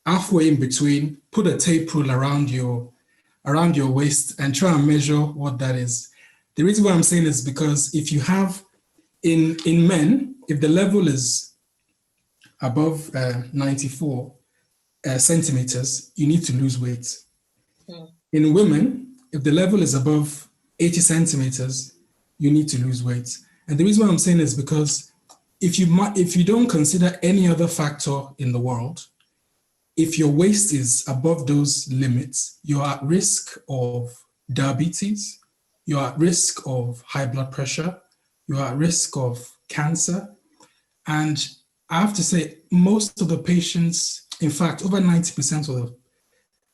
[SPEAKER 2] halfway in between, put a tape rule around your waist and try and measure what that is. The reason why I'm saying is because if you have, in men, if the level is above 94 centimeters, you need to lose weight. In women, if the level is above 80 centimeters, you need to lose weight. And the reason why I'm saying is because if you don't consider any other factor in the world, if your waist is above those limits, you're at risk of diabetes, you're at risk of high blood pressure, you're at risk of cancer. And I have to say, most of the patients, in fact, over 90% of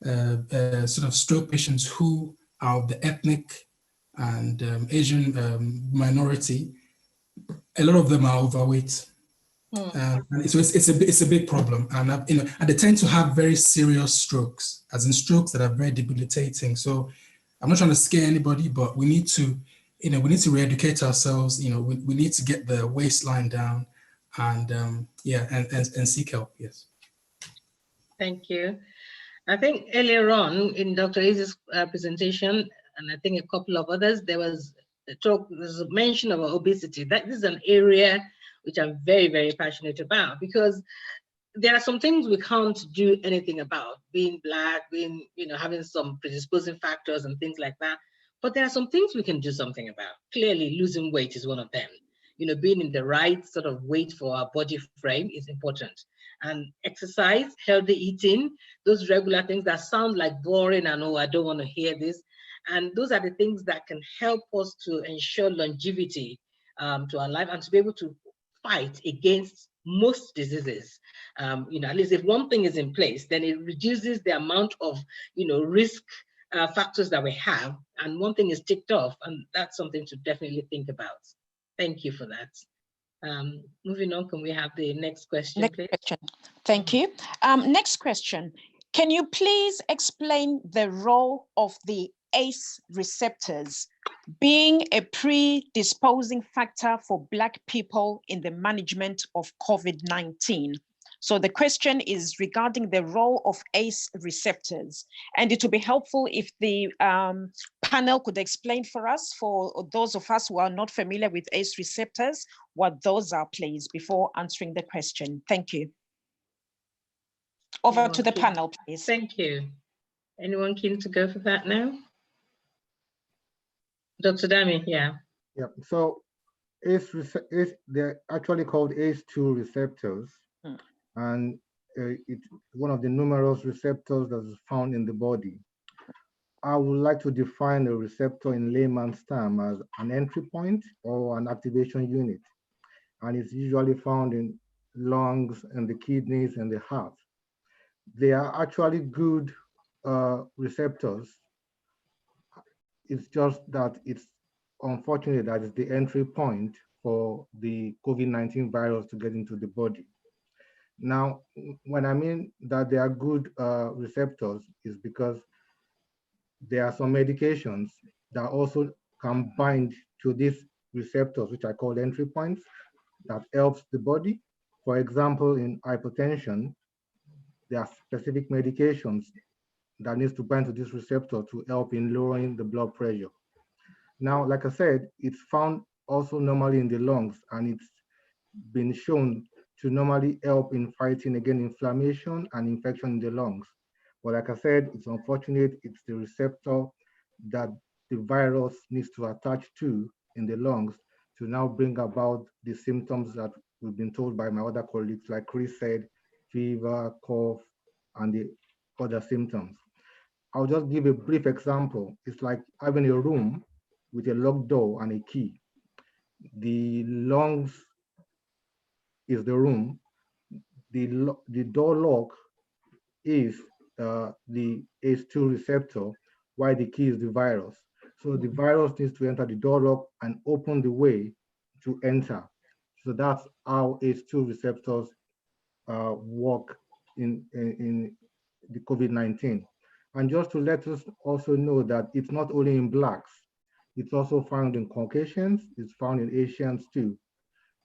[SPEAKER 2] the sort of stroke patients who are of the ethnic and Asian minority, A lot of them are overweight. And so it's a big problem, and and they tend to have very serious strokes, as in strokes that are very debilitating. So I'm not trying to scare anybody, but we need to, re-educate ourselves. We need to get the waistline down, and and seek help. Yes.
[SPEAKER 1] Thank you. I think earlier on in Dr. Izzy's presentation, and I think a couple of others, there was a mention of obesity. That is an area which I'm very, very passionate about, because there are some things we can't do anything about, being Black, being, having some predisposing factors and things like that. But there are some things we can do something about. Clearly, losing weight is one of them. Being in the right sort of weight for our body frame is important. And exercise, healthy eating, those regular things that sound like boring and, oh, I don't want to hear this. And those are the things that can help us to ensure longevity to our life and to be able to fight against most diseases. At least if one thing is in place, then it reduces the amount of, risk factors that we have, and one thing is ticked off, and that's something to definitely think about. Thank you for that. Moving on, can we have the next question, please?
[SPEAKER 8] Question. Thank you. Next question. Can you please explain the role of the ACE receptors being a predisposing factor for Black people in the management of COVID-19? So the question is regarding the role of ACE receptors, and it would be helpful if the panel could explain for us, for those of us who are not familiar with ACE receptors, what those are, please, before answering the question. Thank you. Over to the panel, please.
[SPEAKER 1] Thank you. Anyone keen to go for that now? Dr. Dami, yeah.
[SPEAKER 4] Yeah, so they're actually called ACE2 receptors, and it's one of the numerous receptors that is found in the body. I would like to define a receptor in layman's terms as an entry point or an activation unit, and it's usually found in lungs and the kidneys and the heart. They are actually good receptors. It's just that it's unfortunate that it's the entry point for the COVID-19 virus to get into the body. Now, when I mean that they are good receptors is because there are some medications that also can bind to these receptors, which I call entry points, that helps the body. For example, in hypertension, there are specific medications that needs to bind to this receptor to help in lowering the blood pressure. Now, like I said, it's found also normally in the lungs, and it's been shown to normally help in fighting against inflammation and infection in the lungs. But like I said, it's unfortunate, it's the receptor that the virus needs to attach to in the lungs to now bring about the symptoms that we've been told by my other colleagues, like Chris said, fever, cough, and the other symptoms. I'll just give a brief example. It's like having a room with a locked door and a key. The lungs is the room. The door lock is the ACE2 receptor, while the key is the virus. So the virus needs to enter the door lock and open the way to enter. So that's how ACE2 receptors work in the COVID-19. And just to let us also know that it's not only in Blacks, it's also found in Caucasians, it's found in Asians too.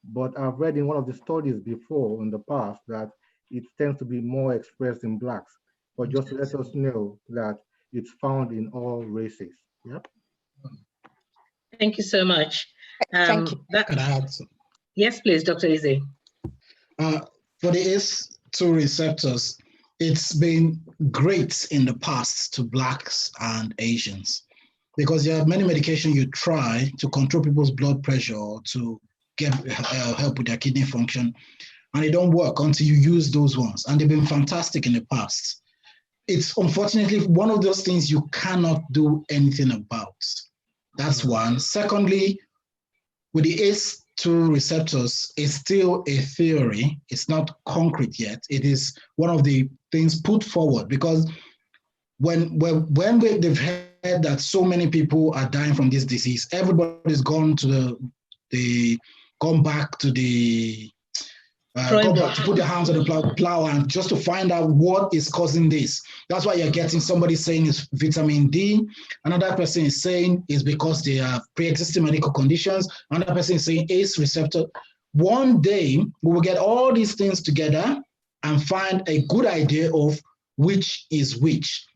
[SPEAKER 4] But I've read in one of the studies before in the past that it tends to be more expressed in Blacks. But just to let us know that it's found in all races. Yep.
[SPEAKER 1] Thank you so much.
[SPEAKER 8] Thank you.
[SPEAKER 3] Can I add some?
[SPEAKER 1] Yes, please, Dr. Izzy.
[SPEAKER 3] For the ACE2 receptors, it's been great in the past to Blacks and Asians, because there are many medications you try to control people's blood pressure or to get help with their kidney function, and they don't work until you use those ones. And they've been fantastic in the past. It's unfortunately one of those things you cannot do anything about. That's one. Secondly, with the ACE2 receptors, it's still a theory. It's not concrete yet. It is one of the things put forward, because when they've heard that so many people are dying from this disease, everybody's gone to the gone back to the to put their hands on the plow and just to find out what is causing this. That's why you're getting somebody saying it's vitamin D. Another person is saying it's because they have pre-existing medical conditions. Another person is saying ACE receptor. One day we will get all these things together and find a good idea of which is which.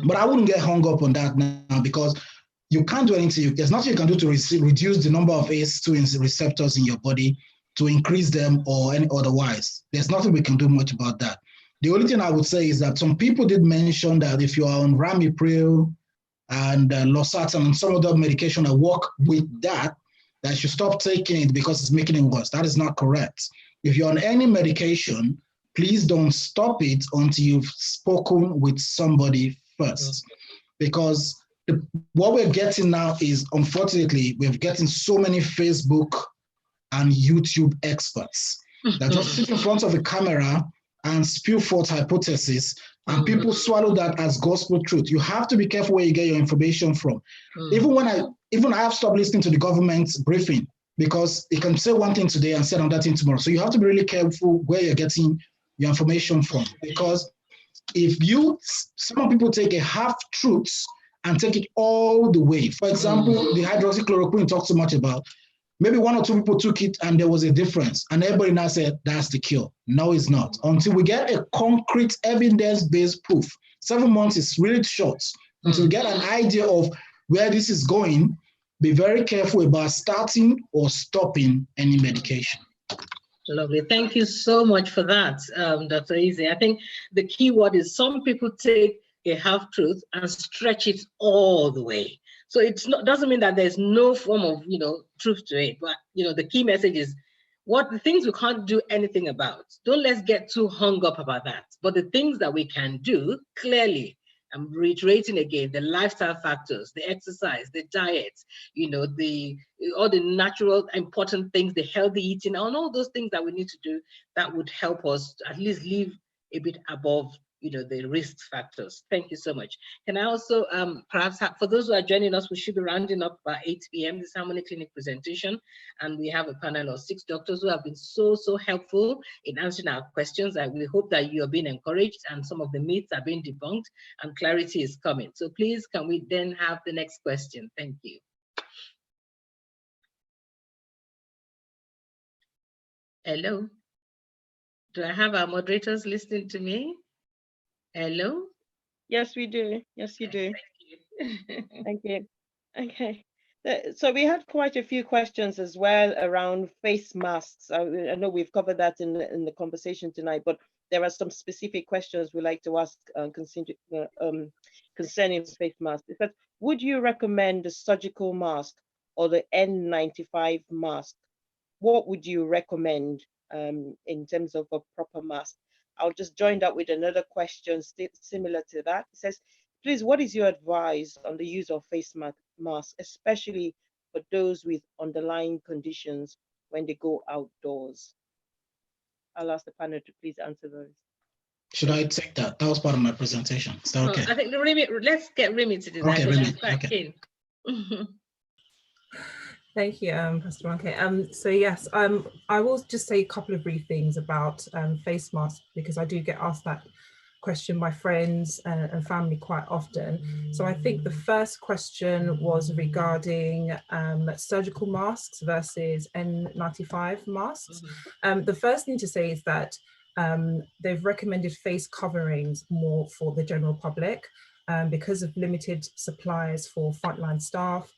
[SPEAKER 3] But I wouldn't get hung up on that now, because you can't do anything. There's nothing you can do to reduce the number of ACE2 receptors in your body, to increase them or any otherwise. There's nothing we can do much about that. The only thing I would say is that some people did mention that if you are on Ramipril and losartan and some other medication that work with that, that you should stop taking it because it's making it worse. That is not correct. If you're on any medication, please don't stop it until you've spoken with somebody first. Because what we're getting now is, unfortunately, we're getting so many Facebook and YouTube experts that just sit in front of a camera and spew forth hypotheses, and people swallow that as gospel truth. You have to be careful where you get your information from. Even I have stopped listening to the government briefing, because it can say one thing today and say another thing tomorrow. So you have to be really careful where you're getting your information from, because if some people take a half truth and take it all the way. For example, the hydroxychloroquine talks so much about. Maybe one or two people took it and there was a difference, and everybody now said that's the cure. No, it's not. Until we get a concrete evidence-based proof. 7 months is really short. Until we get an idea of where this is going, be very careful about starting or stopping any medication.
[SPEAKER 1] Lovely. Thank you so much for that, Dr. Eze. I think the key word is some people take a half truth and stretch it all the way. So doesn't mean that there's no form of, truth to it, but, the key message is the things we can't do anything about. Don't let's get too hung up about that. But the things that we can do, clearly, I'm reiterating again, the lifestyle factors, the exercise, the diet, all the natural important things, the healthy eating, and all those things that we need to do that would help us to at least live a bit above the risk factors. Thank you so much. Can I also perhaps for those who are joining us, we should be rounding up by 8 p.m. this Harmony Clinic presentation, and we have a panel of 6 doctors who have been so helpful in answering our questions. And we hope that you are being encouraged and some of the myths are being debunked and clarity is coming. So please, can we then have the next question? Thank you. Hello. Do I have our moderators listening to me? Hello?
[SPEAKER 10] Yes, we do. Yes, you do.
[SPEAKER 1] Thank you.
[SPEAKER 10] Thank you. Okay. So we had quite a few questions as well around face masks. I know we've covered that in the conversation tonight, but there are some specific questions we like to ask concerning face masks. It says, would you recommend the surgical mask or the N95 mask? What would you recommend in terms of a proper mask? I'll just join that with another question similar to that. It says, please, what is your advice on the use of face masks, especially for those with underlying conditions when they go outdoors? I'll ask the panel to please answer those.
[SPEAKER 3] Should I take that? That was part of my presentation. Is that okay?
[SPEAKER 1] I think let's get Remy to do that.
[SPEAKER 3] Okay, Remy. Okay.
[SPEAKER 7] Thank you, Pastor Ronke. So yes, I will just say a couple of brief things about face masks, because I do get asked that question by friends and family quite often. So I think the first question was regarding surgical masks versus N95 masks. The first thing to say is that they've recommended face coverings more for the general public because of limited supplies for frontline staff.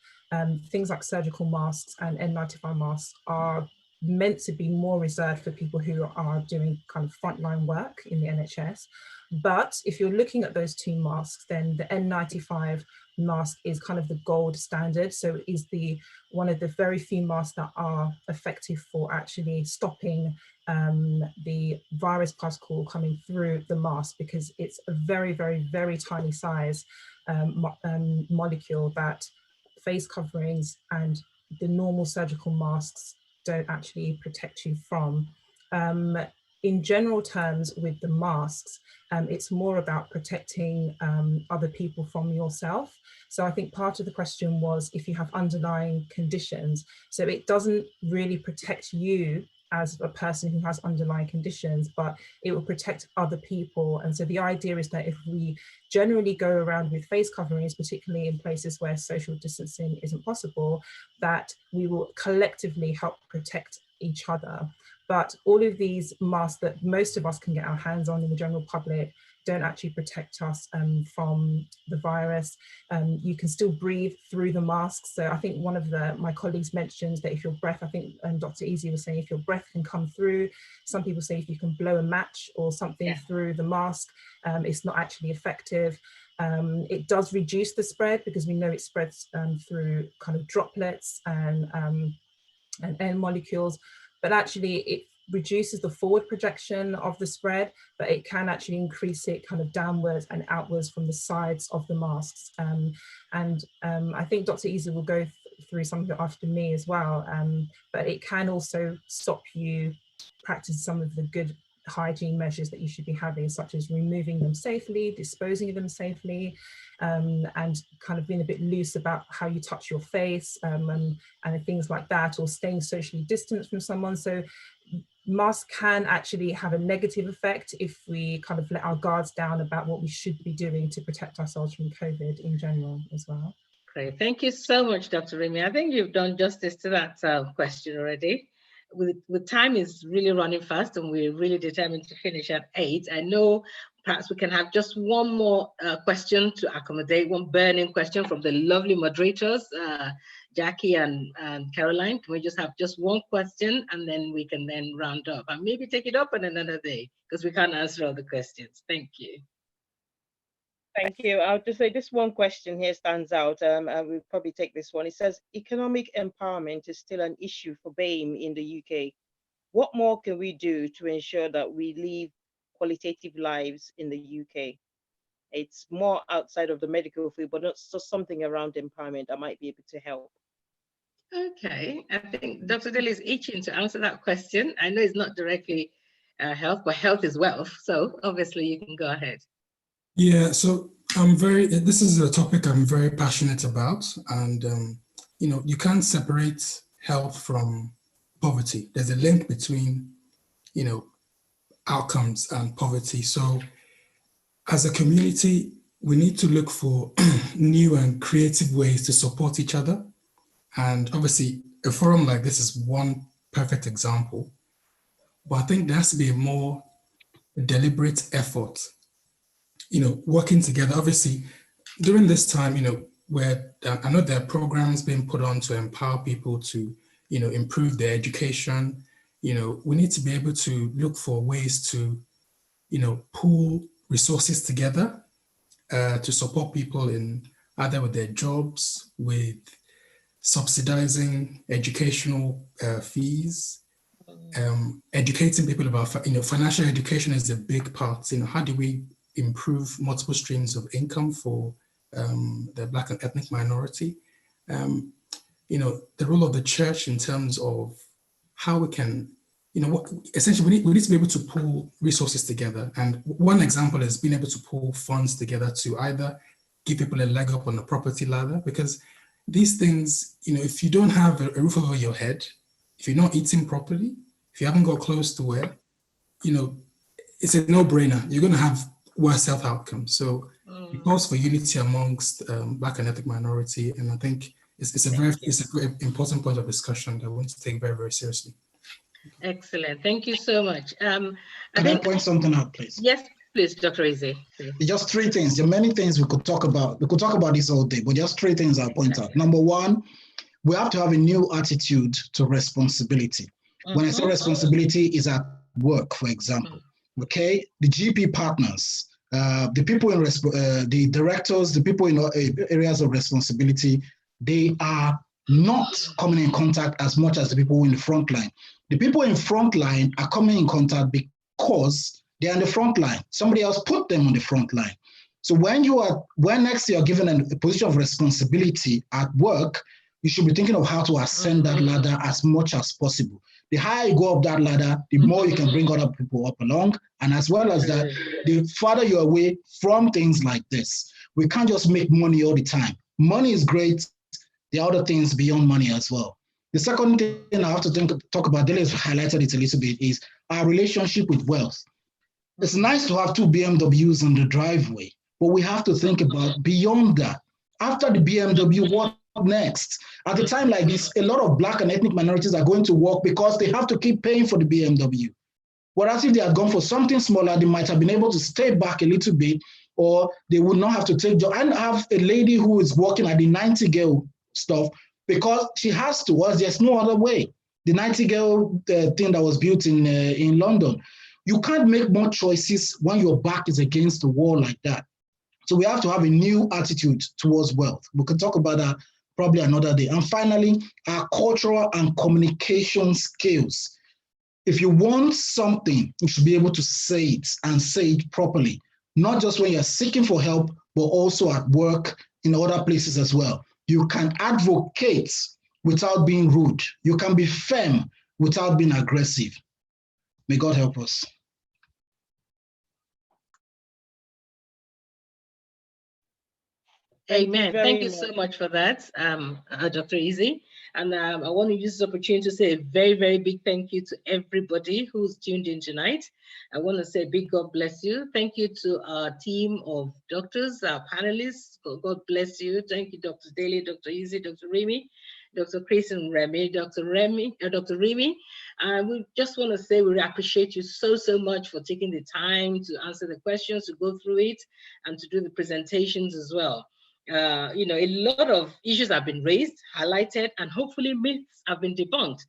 [SPEAKER 7] Things like surgical masks and N95 masks are meant to be more reserved for people who are doing kind of frontline work in the NHS. But if you're looking at those two masks, then the N95 mask is kind of the gold standard. So it is one of the very few masks that are effective for actually stopping the virus particle coming through the mask, because it's a very, very, very tiny size molecule that face coverings and the normal surgical masks don't actually protect you from. in general terms with the masks, it's more about protecting other people from yourself. So I think part of the question was if you have underlying conditions. So it doesn't really protect you as a person who has underlying conditions, but it will protect other people. And so the idea is that if we generally go around with face coverings, particularly in places where social distancing isn't possible, that we will collectively help protect each other. But all of these masks that most of us can get our hands on in the general public don't actually protect us from the virus. You can still breathe through the masks. So I think one of my colleagues mentioned that if your breath, I think Dr. Easy was saying, if your breath can come through, some people say if you can blow a match or something through the mask, it's not actually effective. It does reduce the spread because we know it spreads through kind of droplets and air molecules, but actually it reduces the forward projection of the spread, but it can actually increase it kind of downwards and outwards from the sides of the masks. I think Dr. Easy will go through some of it after me as well, but it can also stop you practice some of the good hygiene measures that you should be having, such as removing them safely, disposing of them safely, and kind of being a bit loose about how you touch your face and things like that, or staying socially distanced from someone. So masks can actually have a negative effect if we kind of let our guards down about what we should be doing to protect ourselves from COVID in general as well.
[SPEAKER 1] Great, thank you so much, Dr. Remy. I think you've done justice to that question already. With time is really running fast and we're really determined to finish at 8. I know perhaps we can have just one more question to accommodate, one burning question from the lovely moderators, Jackie and Caroline. Can we just have just one question and then we can then round up and maybe take it up on another day because we can't answer all the questions. Thank you.
[SPEAKER 10] Thank you. I'll just say this one question here stands out. We'll probably take this one. It says, economic empowerment is still an issue for BAME in the UK. What more can we do to ensure that we live qualitative lives in the UK? It's more outside of the medical field, but it's just something around empowerment that might be able to help.
[SPEAKER 1] Okay, I think Dr. Dele is itching to answer that question. I know it's not directly health, but health is wealth. So obviously you can go ahead.
[SPEAKER 2] Yeah, so this is a topic I'm very passionate about. And, you can't separate health from poverty. There's a link between, outcomes and poverty. So as a community, we need to look for new and creative ways to support each other. And obviously, a forum like this is one perfect example. But I think there has to be a more deliberate effort, working together. Obviously, during this time, where I know there are programs being put on to empower people to, improve their education. We need to be able to look for ways to, pool resources together to support people in either with their jobs, with subsidizing educational fees, educating people about, financial education is a big part. How do we improve multiple streams of income for the Black and ethnic minority? The role of the church in terms of how we can, essentially we need to be able to pull resources together. And one example is being able to pull funds together to either give people a leg up on the property ladder, because these things, if you don't have a roof over your head, if you're not eating properly, if you haven't got close to where, it's a no-brainer. You're going to have worse health outcomes. So it calls for unity amongst Black and ethnic minority, and I think it's a very important point of discussion that we want to take very, very seriously.
[SPEAKER 1] Excellent. Thank you so much.
[SPEAKER 3] Can I point something out, please?
[SPEAKER 1] Yes, please, Dr. Eze.
[SPEAKER 3] Just 3 things. There are many things we could talk about. We could talk about this all day, but just 3 things I'll point out. Number 1, we have to have a new attitude to responsibility. When I say responsibility, is at work, for example. Okay, the GP partners, the people in the directors, the people in areas of responsibility, they are not coming in contact as much as the people in the front line. The people in front line are coming in contact because they're on the front line. Somebody else put them on the front line. So when next you're given a position of responsibility at work, you should be thinking of how to ascend that ladder as much as possible. The higher you go up that ladder, the more you can bring other people up along. And as well as that, the farther you're away from things like this. We can't just make money all the time. Money is great. There are other things beyond money as well. The second thing I have to talk about, Dele has highlighted it a little bit, is our relationship with wealth. It's nice to have 2 BMWs on the driveway, but we have to think about beyond that. After the BMW, what next? At a time like this, a lot of Black and ethnic minorities are going to work because they have to keep paying for the BMW. Whereas if they had gone for something smaller, they might have been able to stay back a little bit, or they would not have to take job. I have a lady who is working at the Nightingale stuff because she has to, or there's no other way. The Nightingale thing that was built in London. You can't make more choices when your back is against the wall like that. So we have to have a new attitude towards wealth. We can talk about that probably another day. And finally, our cultural and communication skills. If you want something, you should be able to say it and say it properly, not just when you're seeking for help, but also at work in other places as well. You can advocate without being rude. You can be firm without being aggressive. May God help us.
[SPEAKER 1] Amen. Thank you so much for that, Dr. Izzy. And I want to use this opportunity to say a very, very big thank you to everybody who's tuned in tonight. I want to say a big God bless you. Thank you to our team of doctors, our panelists. God bless you. Thank you, Dr. Daly, Dr. Izzy, Dr. Remy, Dr. Chris and Remy, Dr. Remy. We just want to say we appreciate you so, so much for taking the time to answer the questions, to go through it, and to do the presentations as well. You know, a lot of issues have been raised, highlighted, and hopefully myths have been debunked.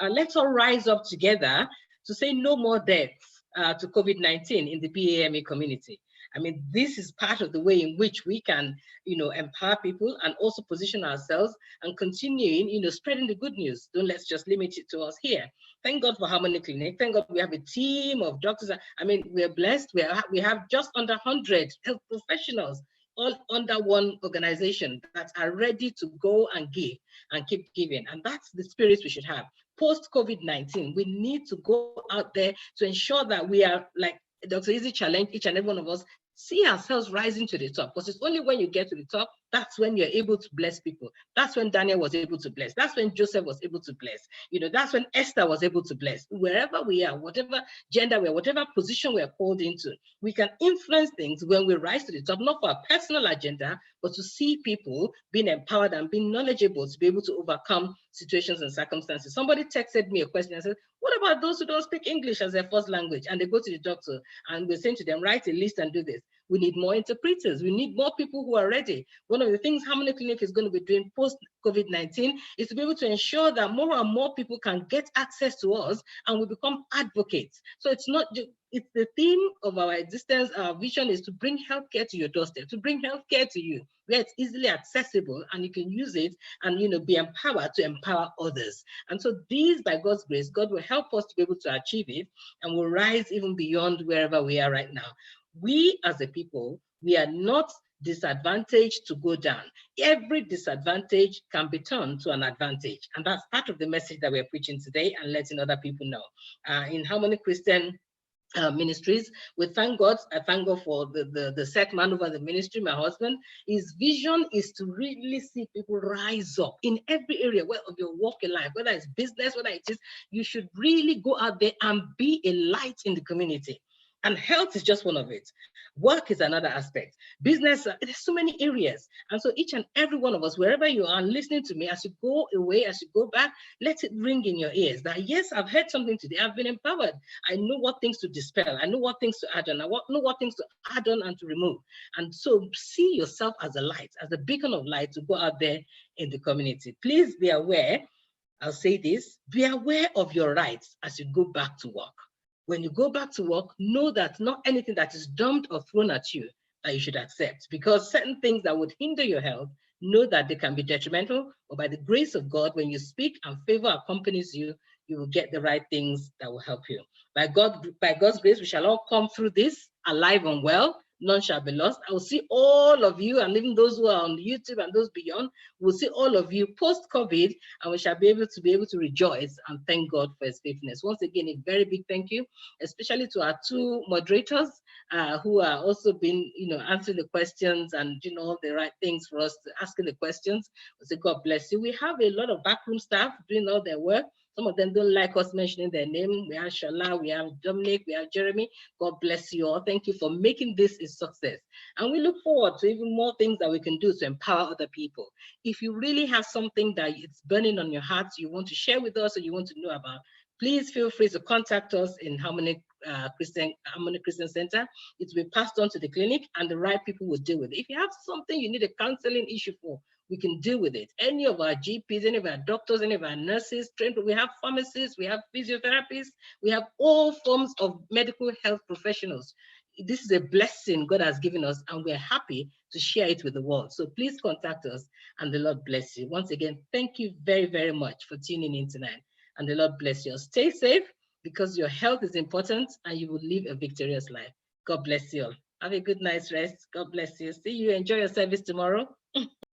[SPEAKER 1] Let's all rise up together to say no more deaths to COVID-19 in the BAME community. I mean, this is part of the way in which we can, you know, empower people and also position ourselves and continuing, you know, spreading the good news. Don't let's just limit it to us here. Thank God for Harmony Clinic. Thank God we have a team of doctors. I mean, we're blessed. We have just under 100 health professionals all under one organization that are ready to go and give and keep giving. And that's the spirit we should have. Post-COVID-19, we need to go out there to ensure that we are, like Dr. Izzy challenged each and every one of us, see ourselves rising to the top, because it's only when you get to the top, that's when you're able to bless people. That's when Daniel was able to bless. That's when Joseph was able to bless. You know, that's when Esther was able to bless. Wherever we are, whatever gender we are, whatever position we are called into, we can influence things when we rise to the top, not for a personal agenda, but to see people being empowered and being knowledgeable to be able to overcome situations and circumstances. Somebody texted me a question and said, what about those who don't speak English as their first language and they go to the doctor and we're saying to them, write a list and do this? We need more interpreters. We need more people who are ready. One of the things Harmony Clinic is going to be doing post-COVID-19 is to be able to ensure that more and more people can get access to us and we become advocates. So it's not just, it's the theme of our existence. Our vision is to bring healthcare to your doorstep, to bring healthcare to you, where it's easily accessible and you can use it and, you know, be empowered to empower others. And so these, by God's grace, God will help us to be able to achieve it and will rise even beyond wherever we are right now. We as a people, we are not disadvantaged to go down. Every disadvantage can be turned to an advantage. And that's part of the message that we're preaching today and letting other people know. In Harmony Christian Ministries, we thank God. I thank God for the set man over the ministry, my husband. His vision is to really see people rise up in every area of your walk in life, whether it's business, whether it is, you should really go out there and be a light in the community. And health is just one of it. Work is another aspect. Business, there's so many areas. And so each and every one of us, wherever you are listening to me, as you go away, as you go back, let it ring in your ears that, yes, I've heard something today. I've been empowered. I know what things to dispel. I know what things to add on. I know what things to add on and to remove. And so see yourself as a light, as a beacon of light to go out there in the community. Please be aware, I'll say this, be aware of your rights as you go back to work. When you go back to work, know that not anything that is dumped or thrown at you that you should accept, because certain things that would hinder your health, know that they can be detrimental, but by the grace of God, when you speak and favor accompanies you, you will get the right things that will help you. By God's grace, we shall all come through this alive and well, none shall be lost. I will see all of you, and even those who are on YouTube and those beyond, we'll see all of you post-COVID, and we shall be able to rejoice and thank God for his faithfulness. Once again, a very big thank you, especially to our two moderators who are also been, answering the questions and doing all the right things for us, asking the questions. We say, God bless you. We have a lot of backroom staff doing all their work. Some of them don't like us mentioning their name. We have Shala, we have Dominic, we have Jeremy. God bless you all. Thank you for making this a success. And we look forward to even more things that we can do to empower other people. If you really have something that it's burning on your heart, you want to share with us or you want to know about, please feel free to contact us in Harmony Christian Center. It will be passed on to the clinic and the right people will deal with it. If you have something you need a counseling issue for, we can deal with it. Any of our GPs, any of our doctors, any of our nurses, trained, we have pharmacists, we have physiotherapists, we have all forms of medical health professionals. This is a blessing God has given us, and we're happy to share it with the world. So please contact us, and the Lord bless you. Once again, thank you very, very much for tuning in tonight, and the Lord bless you. Stay safe, because your health is important, and you will live a victorious life. God bless you all. Have a good night's rest. God bless you. See you. Enjoy your service tomorrow.